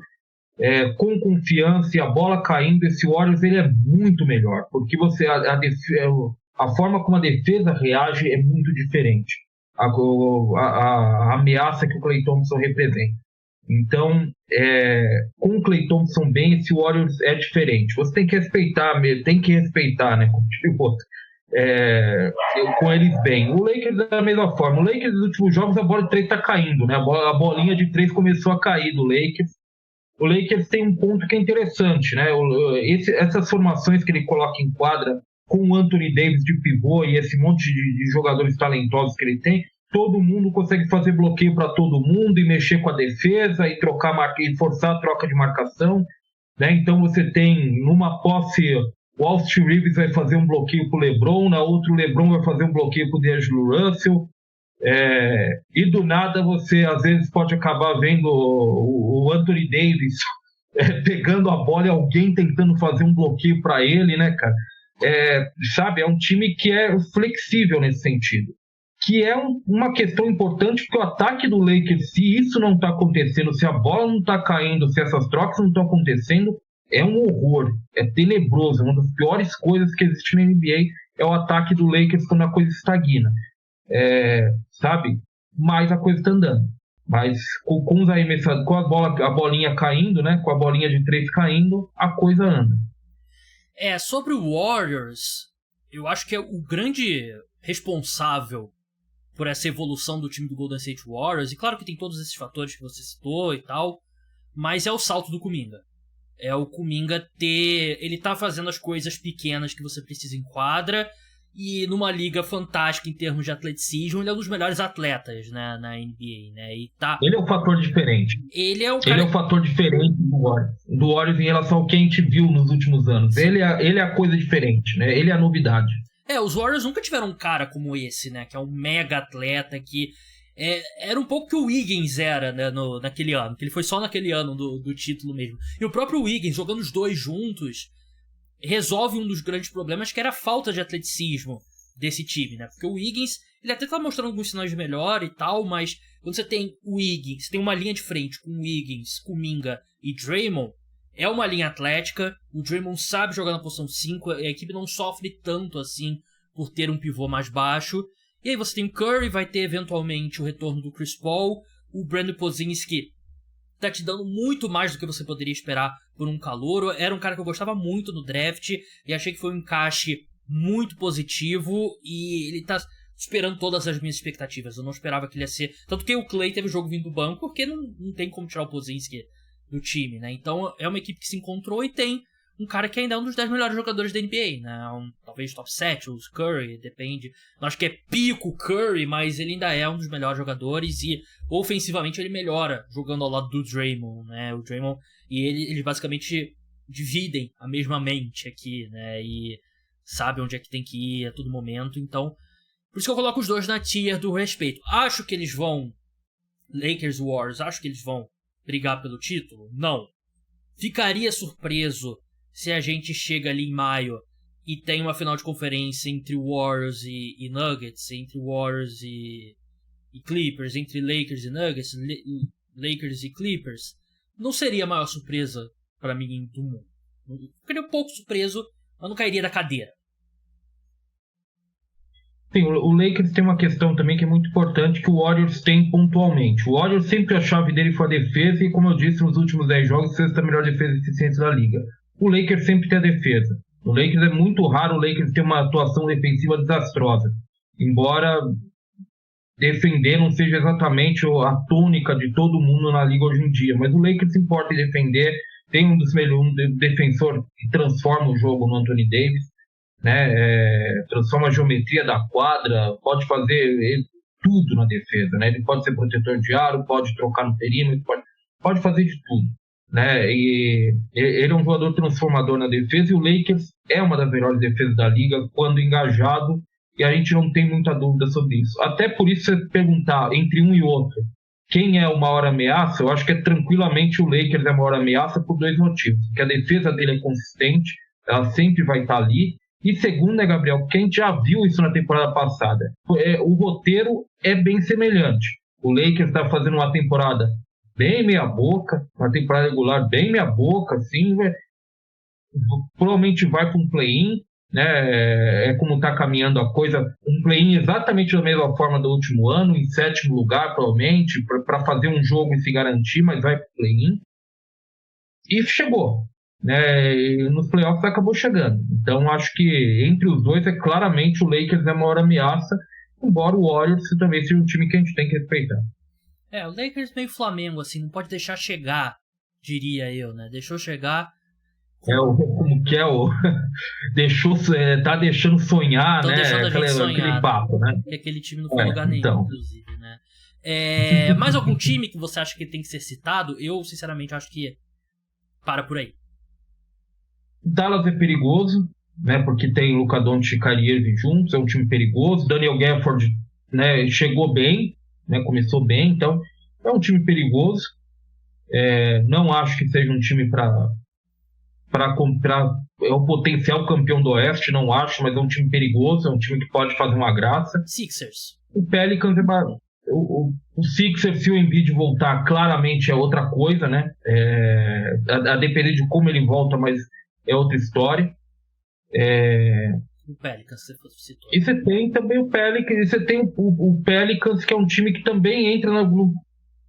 com confiança e a bola caindo, esse Warriors ele é muito melhor. Porque a forma como a defesa reage é muito diferente. A ameaça que o Klay Thompson representa. Então, com o Klay Thompson bem, esse Warriors é diferente. Você tem que respeitar, né? Como tipo outro. com eles bem. O Lakers da mesma forma. O Lakers nos últimos jogos a bola de 3 está caindo, né? A bolinha de 3 começou a cair do Lakers. O Lakers tem um ponto que é interessante, né? Essas formações que ele coloca em quadra com o Anthony Davis de pivô e esse monte de jogadores talentosos que ele tem, todo mundo consegue fazer bloqueio para todo mundo e mexer com a defesa e e forçar a troca de marcação, né? Então você tem numa posse o Austin Reeves vai fazer um bloqueio para o LeBron, na outra o LeBron vai fazer um bloqueio para o D'Angelo Russell, e do nada você às vezes pode acabar vendo o Anthony Davis pegando a bola e alguém tentando fazer um bloqueio para ele, né, cara? Sabe, é um time que é flexível nesse sentido, que é uma questão importante, porque o ataque do Lakers, se isso não está acontecendo, se a bola não está caindo, se essas trocas não estão acontecendo, é um horror, é tenebroso, uma das piores coisas que existe na NBA é o ataque do Lakers quando a coisa estagna, sabe? Mas a coisa está andando. Mas com os arremessadores, com a bolinha caindo, né? Com a bolinha de 3 caindo, a coisa anda. Sobre o Warriors, eu acho que é o grande responsável por essa evolução do time do Golden State Warriors, e claro que tem todos esses fatores que você citou e tal, mas é o salto do Kuminga. É o Kuminga ele tá fazendo as coisas pequenas que você precisa em quadra, e numa liga fantástica em termos de atleticismo, ele é um dos melhores atletas, né, na NBA, né? Ele é um fator diferente. Ele é um fator diferente do Warriors em relação ao que a gente viu nos últimos anos. Ele é a coisa diferente, né? Ele é a novidade. Os Warriors nunca tiveram um cara como esse, né? Que é um mega atleta que... era um pouco que o Wiggins era, né, naquele ano. Que ele foi só naquele ano do título mesmo. E o próprio Wiggins, jogando os dois juntos, resolve um dos grandes problemas, que era a falta de atleticismo desse time, né? Porque o Wiggins, ele até tá mostrando alguns sinais de melhora e tal, mas quando você tem o Wiggins, você tem uma linha de frente com o Wiggins, Kuminga e Draymond, é uma linha atlética, o Draymond sabe jogar na posição 5, a equipe não sofre tanto assim por ter um pivô mais baixo. E aí você tem o Curry, vai ter eventualmente o retorno do Chris Paul, o Brandon Pozinski tá te dando muito mais do que você poderia esperar por um calouro. Era um cara que eu gostava muito no draft e achei que foi um encaixe muito positivo e ele tá superando todas as minhas expectativas. Eu não esperava que ele ia ser... Tanto que o Klay teve o jogo vindo do banco, porque não tem como tirar o Pozinski do time, né? Então é uma equipe que se encontrou e tem um cara que ainda é um dos 10 melhores jogadores da NBA, né? Talvez top 7, os Curry, depende. Não acho que é pico Curry, mas ele ainda é um dos melhores jogadores e ofensivamente ele melhora jogando ao lado do Draymond, né? O Draymond e eles basicamente dividem a mesma mente aqui, né? E sabem onde é que tem que ir a todo momento, então... Por isso que eu coloco os dois na tier do respeito. Acho que eles vão... Lakers Warriors, acho que eles vão brigar pelo título? Não. Ficaria surpreso se a gente chega ali em maio e tem uma final de conferência entre Warriors e Nuggets, entre Warriors e Clippers, entre Lakers e Nuggets, Lakers e Clippers, não seria a maior surpresa para mim do mundo. Ficaria um pouco surpreso, mas não cairia da cadeira. Sim, o Lakers tem uma questão também que é muito importante que o Warriors tem pontualmente. O Warriors sempre a chave dele foi a defesa e, como eu disse, nos últimos 10 jogos, sexta melhor defesa e eficiência da liga. O Lakers sempre tem a defesa. O Lakers é muito raro o Lakers ter uma atuação defensiva desastrosa. Embora defender não seja exatamente a tônica de todo mundo na liga hoje em dia. Mas o Lakers se importa em defender. Tem um defensor que transforma o jogo no Anthony Davis, né? Transforma a geometria da quadra, pode fazer tudo na defesa, né? Ele pode ser protetor de aro, pode trocar no perímetro, pode fazer de tudo, né? E ele é um jogador transformador na defesa e o Lakers é uma das melhores defesas da liga quando engajado e a gente não tem muita dúvida sobre isso. Até por isso, você perguntar entre um e outro quem é a maior ameaça, eu acho que tranquilamente o Lakers é a maior ameaça por 2 motivos. Que a defesa dele é consistente, ela sempre vai estar ali. E segundo, né, Gabriel, porque a gente já viu isso na temporada passada, o roteiro é bem semelhante. O Lakers está fazendo uma temporada bem meia-boca, uma temporada regular bem meia-boca, assim, provavelmente vai para um play-in, né? Como está caminhando a coisa, um play-in exatamente da mesma forma do último ano, em 7º lugar, provavelmente, para fazer um jogo e se garantir, mas vai para o play-in. E chegou. né, e nos playoffs acabou chegando. Então acho que entre os dois claramente o Lakers é a maior ameaça, embora o Warriors também seja um time que a gente tem que respeitar. O Lakers meio Flamengo, assim, não pode deixar chegar, diria eu, né? Deixou chegar. Como que é o. Tá deixando sonhar, né? Deixando a gente sonhar, aquele papo, né? Que aquele time não foi lugar nenhum, então. inclusive, né? Mais algum time que você acha que tem que ser citado? Eu, sinceramente, acho que para por aí. Dallas é perigoso, né? Porque tem Luka Doncic e Kyrie Irving juntos, é um time perigoso. Daniel Gafford, né, chegou bem, né? Começou bem, então é um time perigoso. Não acho que seja um time para comprar, é o potencial campeão do Oeste, não acho, mas é um time perigoso, é um time que pode fazer uma graça. Sixers. O Pelicans o Sixers, se o Embiid voltar, claramente é outra coisa, né? A depender de como ele volta, mas é outra história. O Pelicans, você citou. E você tem também o Pelicans, e você tem o Pelicans, que é um time que também entra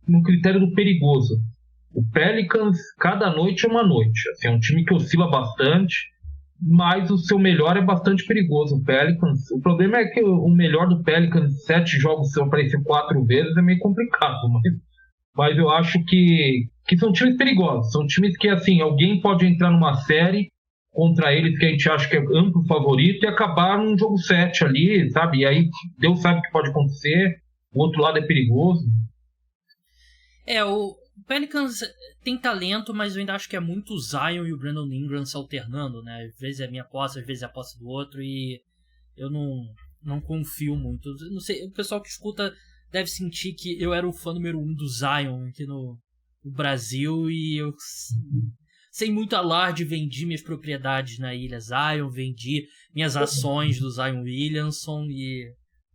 no critério do perigoso. O Pelicans, cada noite é uma noite. Assim, é um time que oscila bastante, mas o seu melhor é bastante perigoso. O Pelicans, o problema é que o melhor do Pelicans, 7 jogos, se aparecer 4 vezes, é meio complicado. Mas eu acho que são times perigosos. São times que, assim, alguém pode entrar numa série contra eles que a gente acha que é amplo favorito e acabar num jogo 7 ali, sabe? E aí Deus sabe o que pode acontecer. O outro lado é perigoso. O Pelicans tem talento, mas eu ainda acho que é muito o Zion e o Brandon Ingram se alternando, né? Às vezes é a minha posse, às vezes é a posse do outro, e eu não confio muito. Não sei, o pessoal que escuta deve sentir que eu era o fã número 1 do Zion aqui no Brasil, e eu, sem muito alarde, vendi minhas propriedades na Ilha Zion, vendi minhas ações do Zion Williamson, e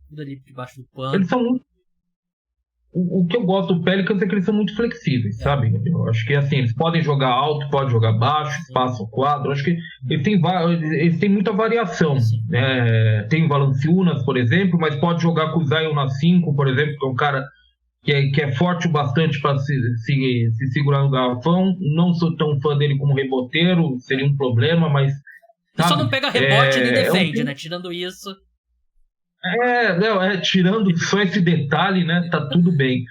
tudo ali debaixo do pano. Eles são muito... O que eu gosto do Pelicans é que eles são muito flexíveis, sabe? Eu acho que assim, eles podem jogar alto, podem jogar baixo, espaço ao quadro. Eu acho que eles têm muita variação. Tem o Valanciunas, por exemplo, mas pode jogar com o Zion na 5, por exemplo, que é um cara que é forte o bastante para se segurar no garrafão. Não sou tão fã dele como reboteiro, seria um problema, mas... Ele só não pega rebote nem defende, né? Tirando isso... tirando só esse detalhe, né, tá tudo bem.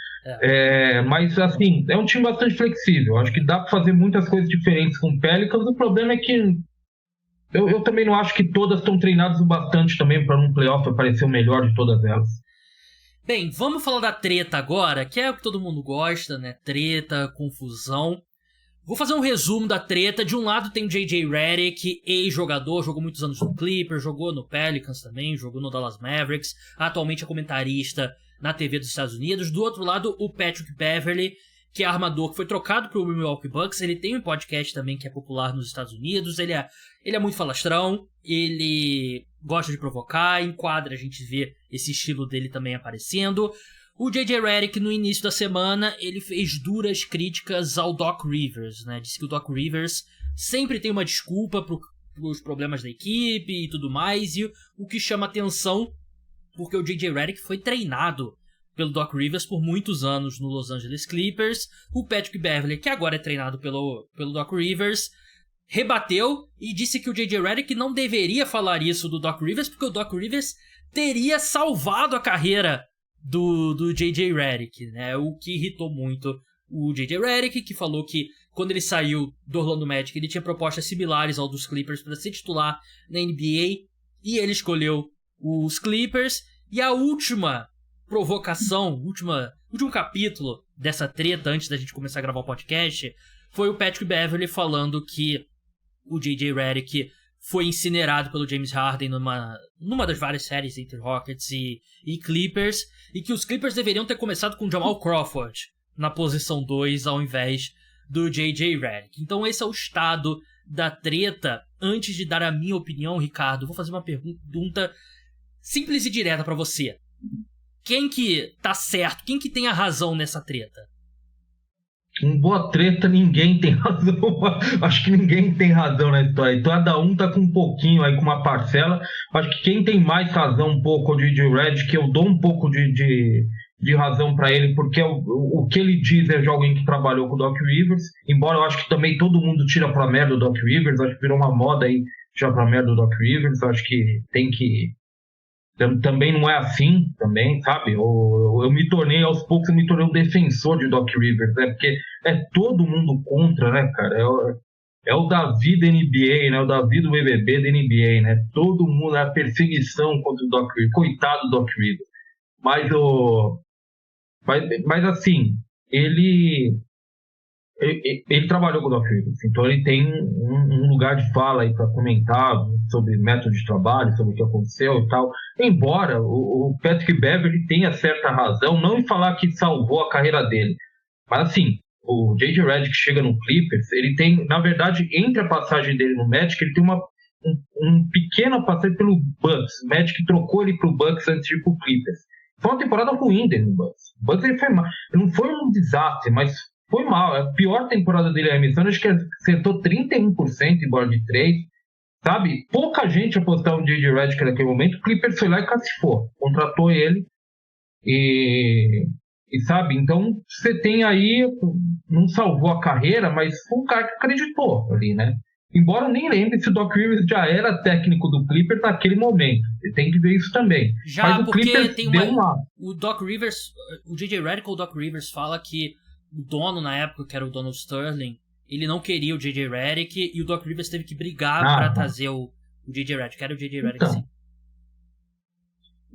Mas, assim, é um time bastante flexível. Acho que dá para fazer muitas coisas diferentes com o Pelicans. O problema é que eu também não acho que todas estão treinadas o bastante também para num playoff aparecer o melhor de todas elas. Bem, vamos falar da treta agora, que é o que todo mundo gosta, né? Treta, confusão. Vou fazer um resumo da treta. De um lado tem o J.J. Redick, ex-jogador, jogou muitos anos no Clippers, jogou no Pelicans também, jogou no Dallas Mavericks, atualmente é comentarista na TV dos Estados Unidos. Do outro lado, o Patrick Beverley, que é armador, que foi trocado pro Milwaukee Bucks. Ele tem um podcast também que é popular nos Estados Unidos. Ele é muito falastrão, ele gosta de provocar, em quadra a gente vê esse estilo dele também aparecendo. O J.J. Redick, no início da semana, ele fez duras críticas ao Doc Rivers, né? Disse que o Doc Rivers sempre tem uma desculpa pros problemas da equipe e tudo mais, e o que chama atenção, porque o J.J. Redick foi treinado pelo Doc Rivers por muitos anos no Los Angeles Clippers. O Patrick Beverley, que agora é treinado pelo Doc Rivers, rebateu e disse que o J.J. Redick não deveria falar isso do Doc Rivers, porque o Doc Rivers teria salvado a carreira do J.J. Redick, né? O que irritou muito o J.J. Redick, que falou que quando ele saiu do Orlando Magic, ele tinha propostas similares ao dos Clippers para ser titular na NBA, e ele escolheu os Clippers. E a última provocação, último capítulo dessa treta, antes da gente começar a gravar o podcast, foi o Patrick Beverley falando que o J.J. Redick foi incinerado pelo James Harden numa das várias séries entre Rockets e Clippers, e que os Clippers deveriam ter começado com Jamal Crawford na posição 2 ao invés do J.J. Redick. Então esse é o estado da treta. Antes de dar a minha opinião, Ricardo, vou fazer uma pergunta simples e direta pra você. Quem que tá certo? Quem que tem a razão nessa treta? Em boa treta, ninguém tem razão. Acho que ninguém tem razão na história. Cada um tá com um pouquinho aí, com uma parcela. Acho que quem tem mais razão um pouco é o J.J. Redick, que eu dou um pouco de de razão para ele, porque o que ele diz é de alguém que trabalhou com o Doc Rivers, embora eu acho que também todo mundo tira pra merda o Doc Rivers, acho que virou uma moda aí tirar pra merda o Doc Rivers, acho que tem que... Também não é assim, também, sabe? Eu me tornei, aos poucos, eu me tornei um defensor de Doc Rivers, né? Porque é todo mundo contra, né, cara? É o Davi da NBA, né? O Davi do BBB da NBA, né? Todo mundo, é a perseguição contra o Doc Rivers. Coitado do Doc Rivers. Mas assim, ele trabalhou com o Doc Rivers, então ele tem um lugar de fala aí para comentar sobre método de trabalho, sobre o que aconteceu e tal. Embora o Patrick Beverley tenha certa razão, não em falar que salvou a carreira dele, mas assim, o J.J. Redick chega no Clippers, ele tem, na verdade, entre a passagem dele no Magic, ele tem um pequena passagem pelo Bucks. O Magic trocou ele pro Bucks antes de ir pro Clippers. Foi uma temporada ruim dele no Bucks. O Bucks ele foi mal. Ele não foi um desastre, mas foi mal. A pior temporada dele é a emissão, acho que acertou 31% em bola de 3. Sabe? Pouca gente apostava no J.J. Redick naquele momento. O Clippers foi lá e cacifou. Contratou ele. E sabe? Então, você tem aí... Não salvou a carreira, mas foi um cara que acreditou ali, né? Embora eu nem lembre se o Doc Rivers já era técnico do Clippers naquele momento. Você tem que ver isso também. Já, mas o porque Clippers tem deu uma... O Doc Rivers... O J.J. Redick ou o Doc Rivers fala que o dono, na época, que era o Donald Sterling, ele não queria o J.J. Redick e o Doc Rivers teve que brigar pra trazer o J.J. Redick. Era o J.J. Redick, sim.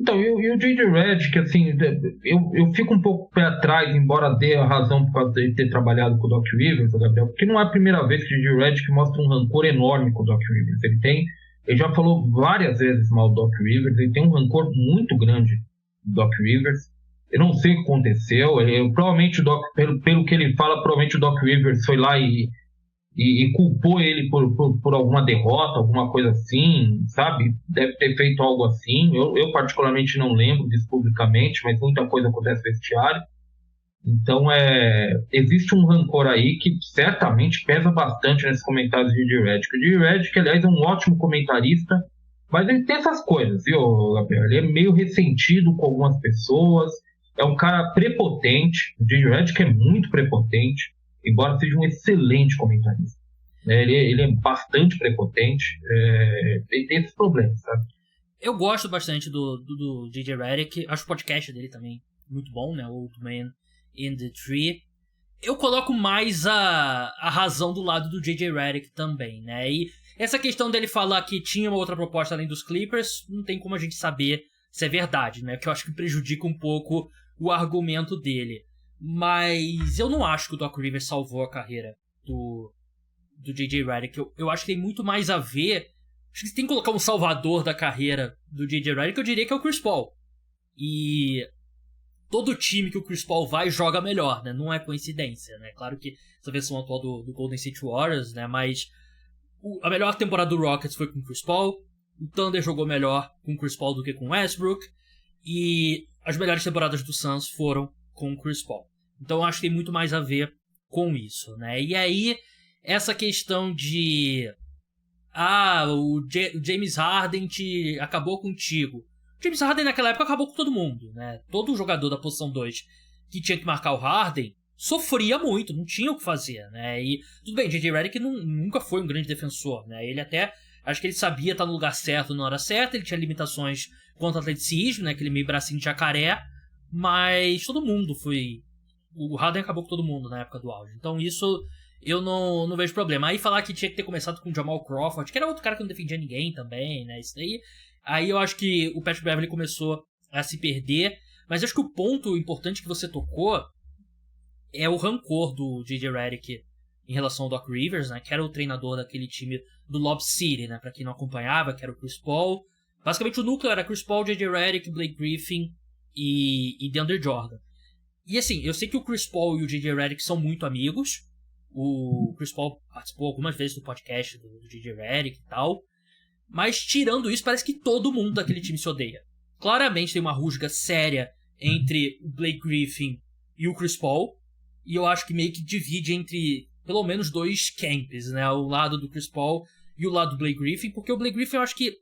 Então, e o J.J. Redick, assim, eu fico um pouco pé atrás, embora dê a razão por causa de ter trabalhado com o Doc Rivers, Gabriel, porque não é a primeira vez que o J.J. Redick mostra um rancor enorme com o Doc Rivers. Ele já falou várias vezes mal do Doc Rivers, ele tem um rancor muito grande do Doc Rivers. Eu não sei o que aconteceu, provavelmente pelo que ele fala, provavelmente o Doc Rivers foi lá e culpou ele por alguma derrota, alguma coisa assim, sabe? Deve ter feito algo assim. Eu particularmente não lembro disso publicamente, mas muita coisa acontece no vestiário. Então, existe um rancor aí que certamente pesa bastante nesses comentários de J.J. Redick. O J.J. Redick, aliás, é um ótimo comentarista, mas ele tem essas coisas, viu, Gabriel? Ele é meio ressentido com algumas pessoas, é um cara prepotente. O J.J. Redick é muito prepotente, embora seja um excelente comentarista. Ele é bastante prepotente, ele tem esses problemas, sabe? Eu gosto bastante do J.J. Redick, acho o podcast dele também muito bom, né? Old Man in the Tree. Eu coloco mais a razão do lado do J.J. Redick também, né? E essa questão dele falar que tinha uma outra proposta além dos Clippers, não tem como a gente saber se é verdade, né? Que eu acho que prejudica um pouco o argumento dele. Mas eu não acho que o Doc Rivers salvou a carreira do J.J. Redick. Eu acho que tem muito mais a ver... Acho que se tem que colocar um salvador da carreira do J.J. Redick, eu diria que é o Chris Paul. E todo time que o Chris Paul vai joga melhor, né? Não é coincidência, né? Claro que essa versão atual do Golden State Warriors, né? Mas a melhor temporada do Rockets foi com o Chris Paul. O Thunder jogou melhor com o Chris Paul do que com o Westbrook. E as melhores temporadas do Suns foram com o Chris Paul. Então eu acho que tem muito mais a ver com isso, né? E aí, essa questão de... o James Harden acabou contigo. O James Harden naquela época acabou com todo mundo, né? Todo jogador da posição 2 que tinha que marcar o Harden sofria muito, não tinha o que fazer, né? E tudo bem, J.J. Redick nunca foi um grande defensor, né? Ele até... Acho que ele sabia estar no lugar certo na hora certa, ele tinha limitações quanto ao atleticismo, né? Aquele meio bracinho de jacaré, mas todo mundo foi... O Harden acabou com todo mundo na época do auge. Então isso eu não vejo problema. Aí falar que tinha que ter começado com o Jamal Crawford, que era outro cara que não defendia ninguém também, né? Isso daí. Aí eu acho que o Patrick Beverley começou a se perder. Mas eu acho que o ponto importante que você tocou é o rancor do J.J. Redick em relação ao Doc Rivers, né? Que era o treinador daquele time do Lob City, né? Pra quem não acompanhava, que era o Chris Paul. Basicamente o núcleo era Chris Paul, J.J. Redick, Blake Griffin e DeAndre Jordan. E assim, eu sei que o Chris Paul e o J.J. Redick são muito amigos. O Chris Paul participou algumas vezes do podcast do J.J. Redick e tal. Mas tirando isso, parece que todo mundo daquele time se odeia. Claramente tem uma rusga séria entre o Blake Griffin e o Chris Paul. E eu acho que meio que divide entre pelo menos dois camps, né? O lado do Chris Paul e o lado do Blake Griffin. Porque o Blake Griffin eu acho que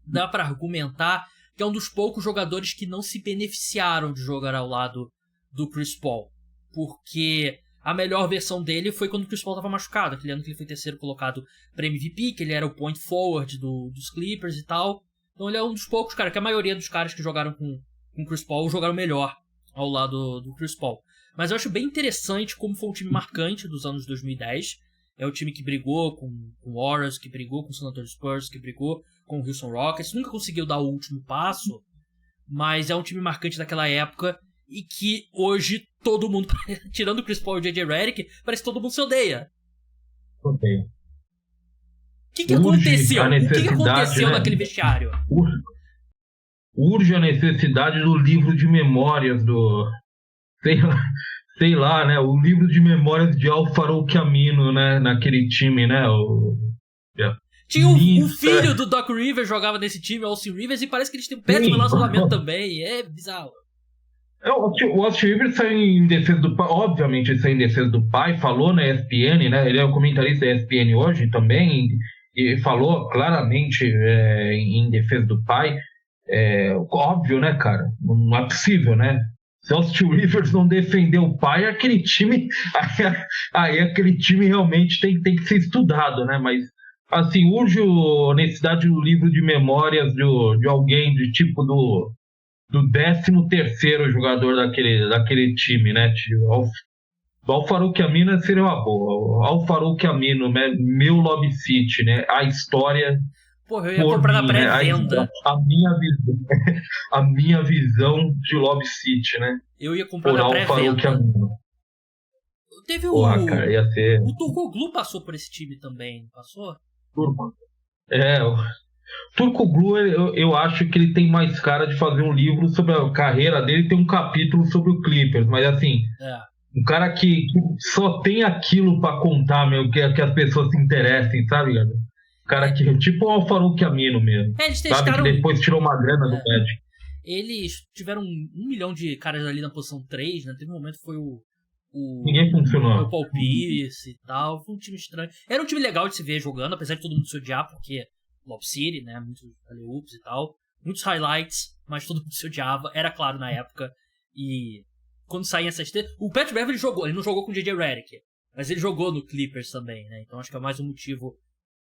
dá pra argumentar que é um dos poucos jogadores que não se beneficiaram de jogar ao lado do Chris Paul. Porque a melhor versão dele foi quando o Chris Paul estava machucado, aquele ano que ele foi terceiro colocado para MVP, que ele era o point forward dos Clippers e tal. Então ele é um dos poucos, cara, que a maioria dos caras que jogaram com o Chris Paul jogaram melhor ao lado do Chris Paul. Mas eu acho bem interessante como foi um time marcante dos anos 2010. É o time que brigou com o Warriors, que brigou com o San Antonio Spurs, que brigou com o Houston Rockets. Nunca conseguiu dar o último passo, mas é um time marcante daquela época e que hoje todo mundo, tirando o Chris Paul e o J.J. Redick, parece que todo mundo se odeia. Odeio. O que aconteceu? O que aconteceu, né, naquele vestiário? Urge a necessidade do livro de memórias do... Sei lá, né? O livro de memórias de Al-Farouq Aminu, né? Naquele time, né? Tinha o filho do Doc Rivers jogava nesse time, o Austin Rivers, e parece que eles têm um péssimo relacionamento também. É bizarro. O Austin Rivers saiu em defesa do pai, obviamente ele saiu em defesa do pai, falou na ESPN, né? Ele é o comentarista da ESPN hoje também, e falou claramente em defesa do pai. Óbvio, né, cara? Não é possível, né? Se o Austin Rivers não defender o pai, aquele time realmente tem que ser estudado, né? Mas, assim, urge a necessidade do livro de memórias de alguém de tipo do 13º jogador daquele time, né? O Al-Farouq Aminu seria uma boa. O Al-Farouq Aminu, né? Meu Lob City, né? A história... Porra, eu ia comprar na pré-venda. Né? A minha visão de Lob City, né? Eu ia comprar na pré-venda. Teve cara, ia ser... O Turkoglu passou por esse time também, passou? O Turkoglu, eu acho que ele tem mais cara de fazer um livro sobre a carreira dele, tem um capítulo sobre o Clippers, mas assim... Um cara que só tem aquilo pra contar, que as pessoas se interessem, sabe, cara? Cara que tipo o Al-Farouq Aminu mesmo. Eles testaram... Sabe, que depois tirou uma grana do Magic. Eles tiveram 1 milhão de caras ali na posição 3, né? Teve um momento que foi Ninguém funcionou. O Paul Pierce e tal. Foi um time estranho. Era um time legal de se ver jogando, apesar de todo mundo se odiar, porque Lob City, né? Muitos alley-oops e tal. Muitos highlights, mas todo mundo se odiava. Era claro na época. E quando saíam essas... O Pat Beverly jogou. Ele não jogou com o J.J. Redick, mas ele jogou no Clippers também, né? Então acho que é mais um motivo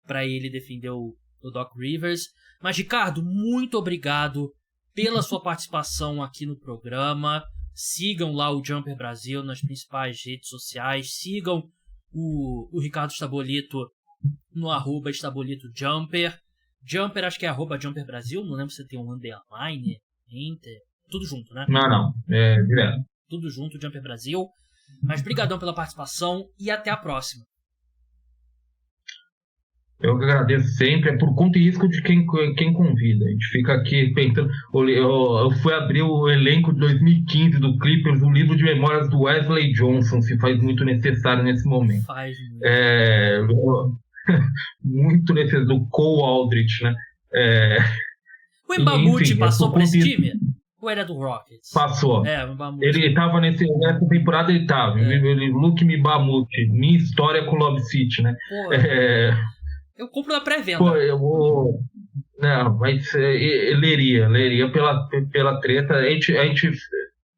pra ele defender o Doc Rivers. Mas, Ricardo, muito obrigado pela sua participação aqui no programa. Sigam lá o Jumper Brasil nas principais redes sociais. Sigam o Ricardo Estabolito no @EstabolitoJumper. Jumper, acho que é @Jumper Brasil. Não lembro se tem um underline, enter. Tudo junto, né? Não. É direto. Tudo junto, Jumper Brasil. Mas brigadão pela participação e até a próxima. Eu que agradeço sempre, é por conta e risco de quem convida. A gente fica aqui pensando. Eu fui abrir o elenco de 2015 do Clippers, o livro de memórias do Wesley Johnson, se faz muito necessário nesse momento. Faz muito. Muito necessário, do Cole Aldrich, né? O Mbamute passou por esse time? Ou era do Rockets? Passou. O Mbamute. Ele estava nessa temporada, ele estava. Luke Mbamute, minha história com Lob City, né? Eu compro na pré-venda. Eu vou... Não, mas leria pela treta. A gente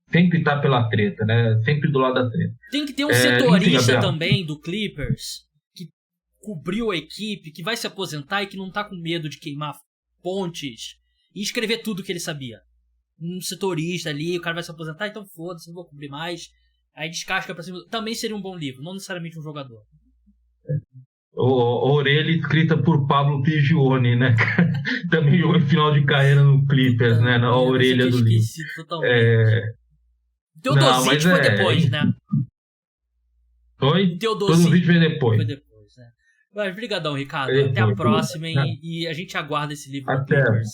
sempre tá pela treta, né? Sempre do lado da treta. Tem que ter um setorista também do Clippers que cobriu a equipe, que vai se aposentar e que não tá com medo de queimar pontes e escrever tudo que ele sabia. Um setorista ali, o cara vai se aposentar, então foda-se, não vou cobrir mais. Aí descasca pra cima. Também seria um bom livro, não necessariamente um jogador. Orelha escrita por Pablo Prigioni, né? Também jogou em final de carreira no Clippers, né? Na orelha do livro. Teodosic foi depois, né? Foi? Teodosic foi depois. Foi depois, né? Mas brigadão, Ricardo. Até a próxima e a gente aguarda esse livro do Clippers.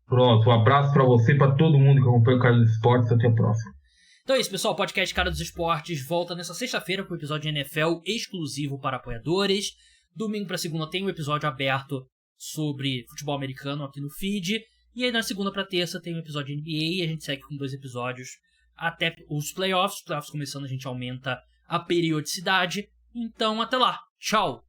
Pronto, um abraço pra você e pra todo mundo que acompanha o Cara dos Esportes. Até a próxima. Então é isso, pessoal. O podcast Cara dos Esportes volta nessa sexta-feira com o episódio de NFL exclusivo para apoiadores. Domingo para segunda tem um episódio aberto sobre futebol americano aqui no feed. E aí na segunda para terça tem um episódio de NBA e a gente segue com 2 episódios até os playoffs. Os playoffs começando, a gente aumenta a periodicidade. Então até lá. Tchau!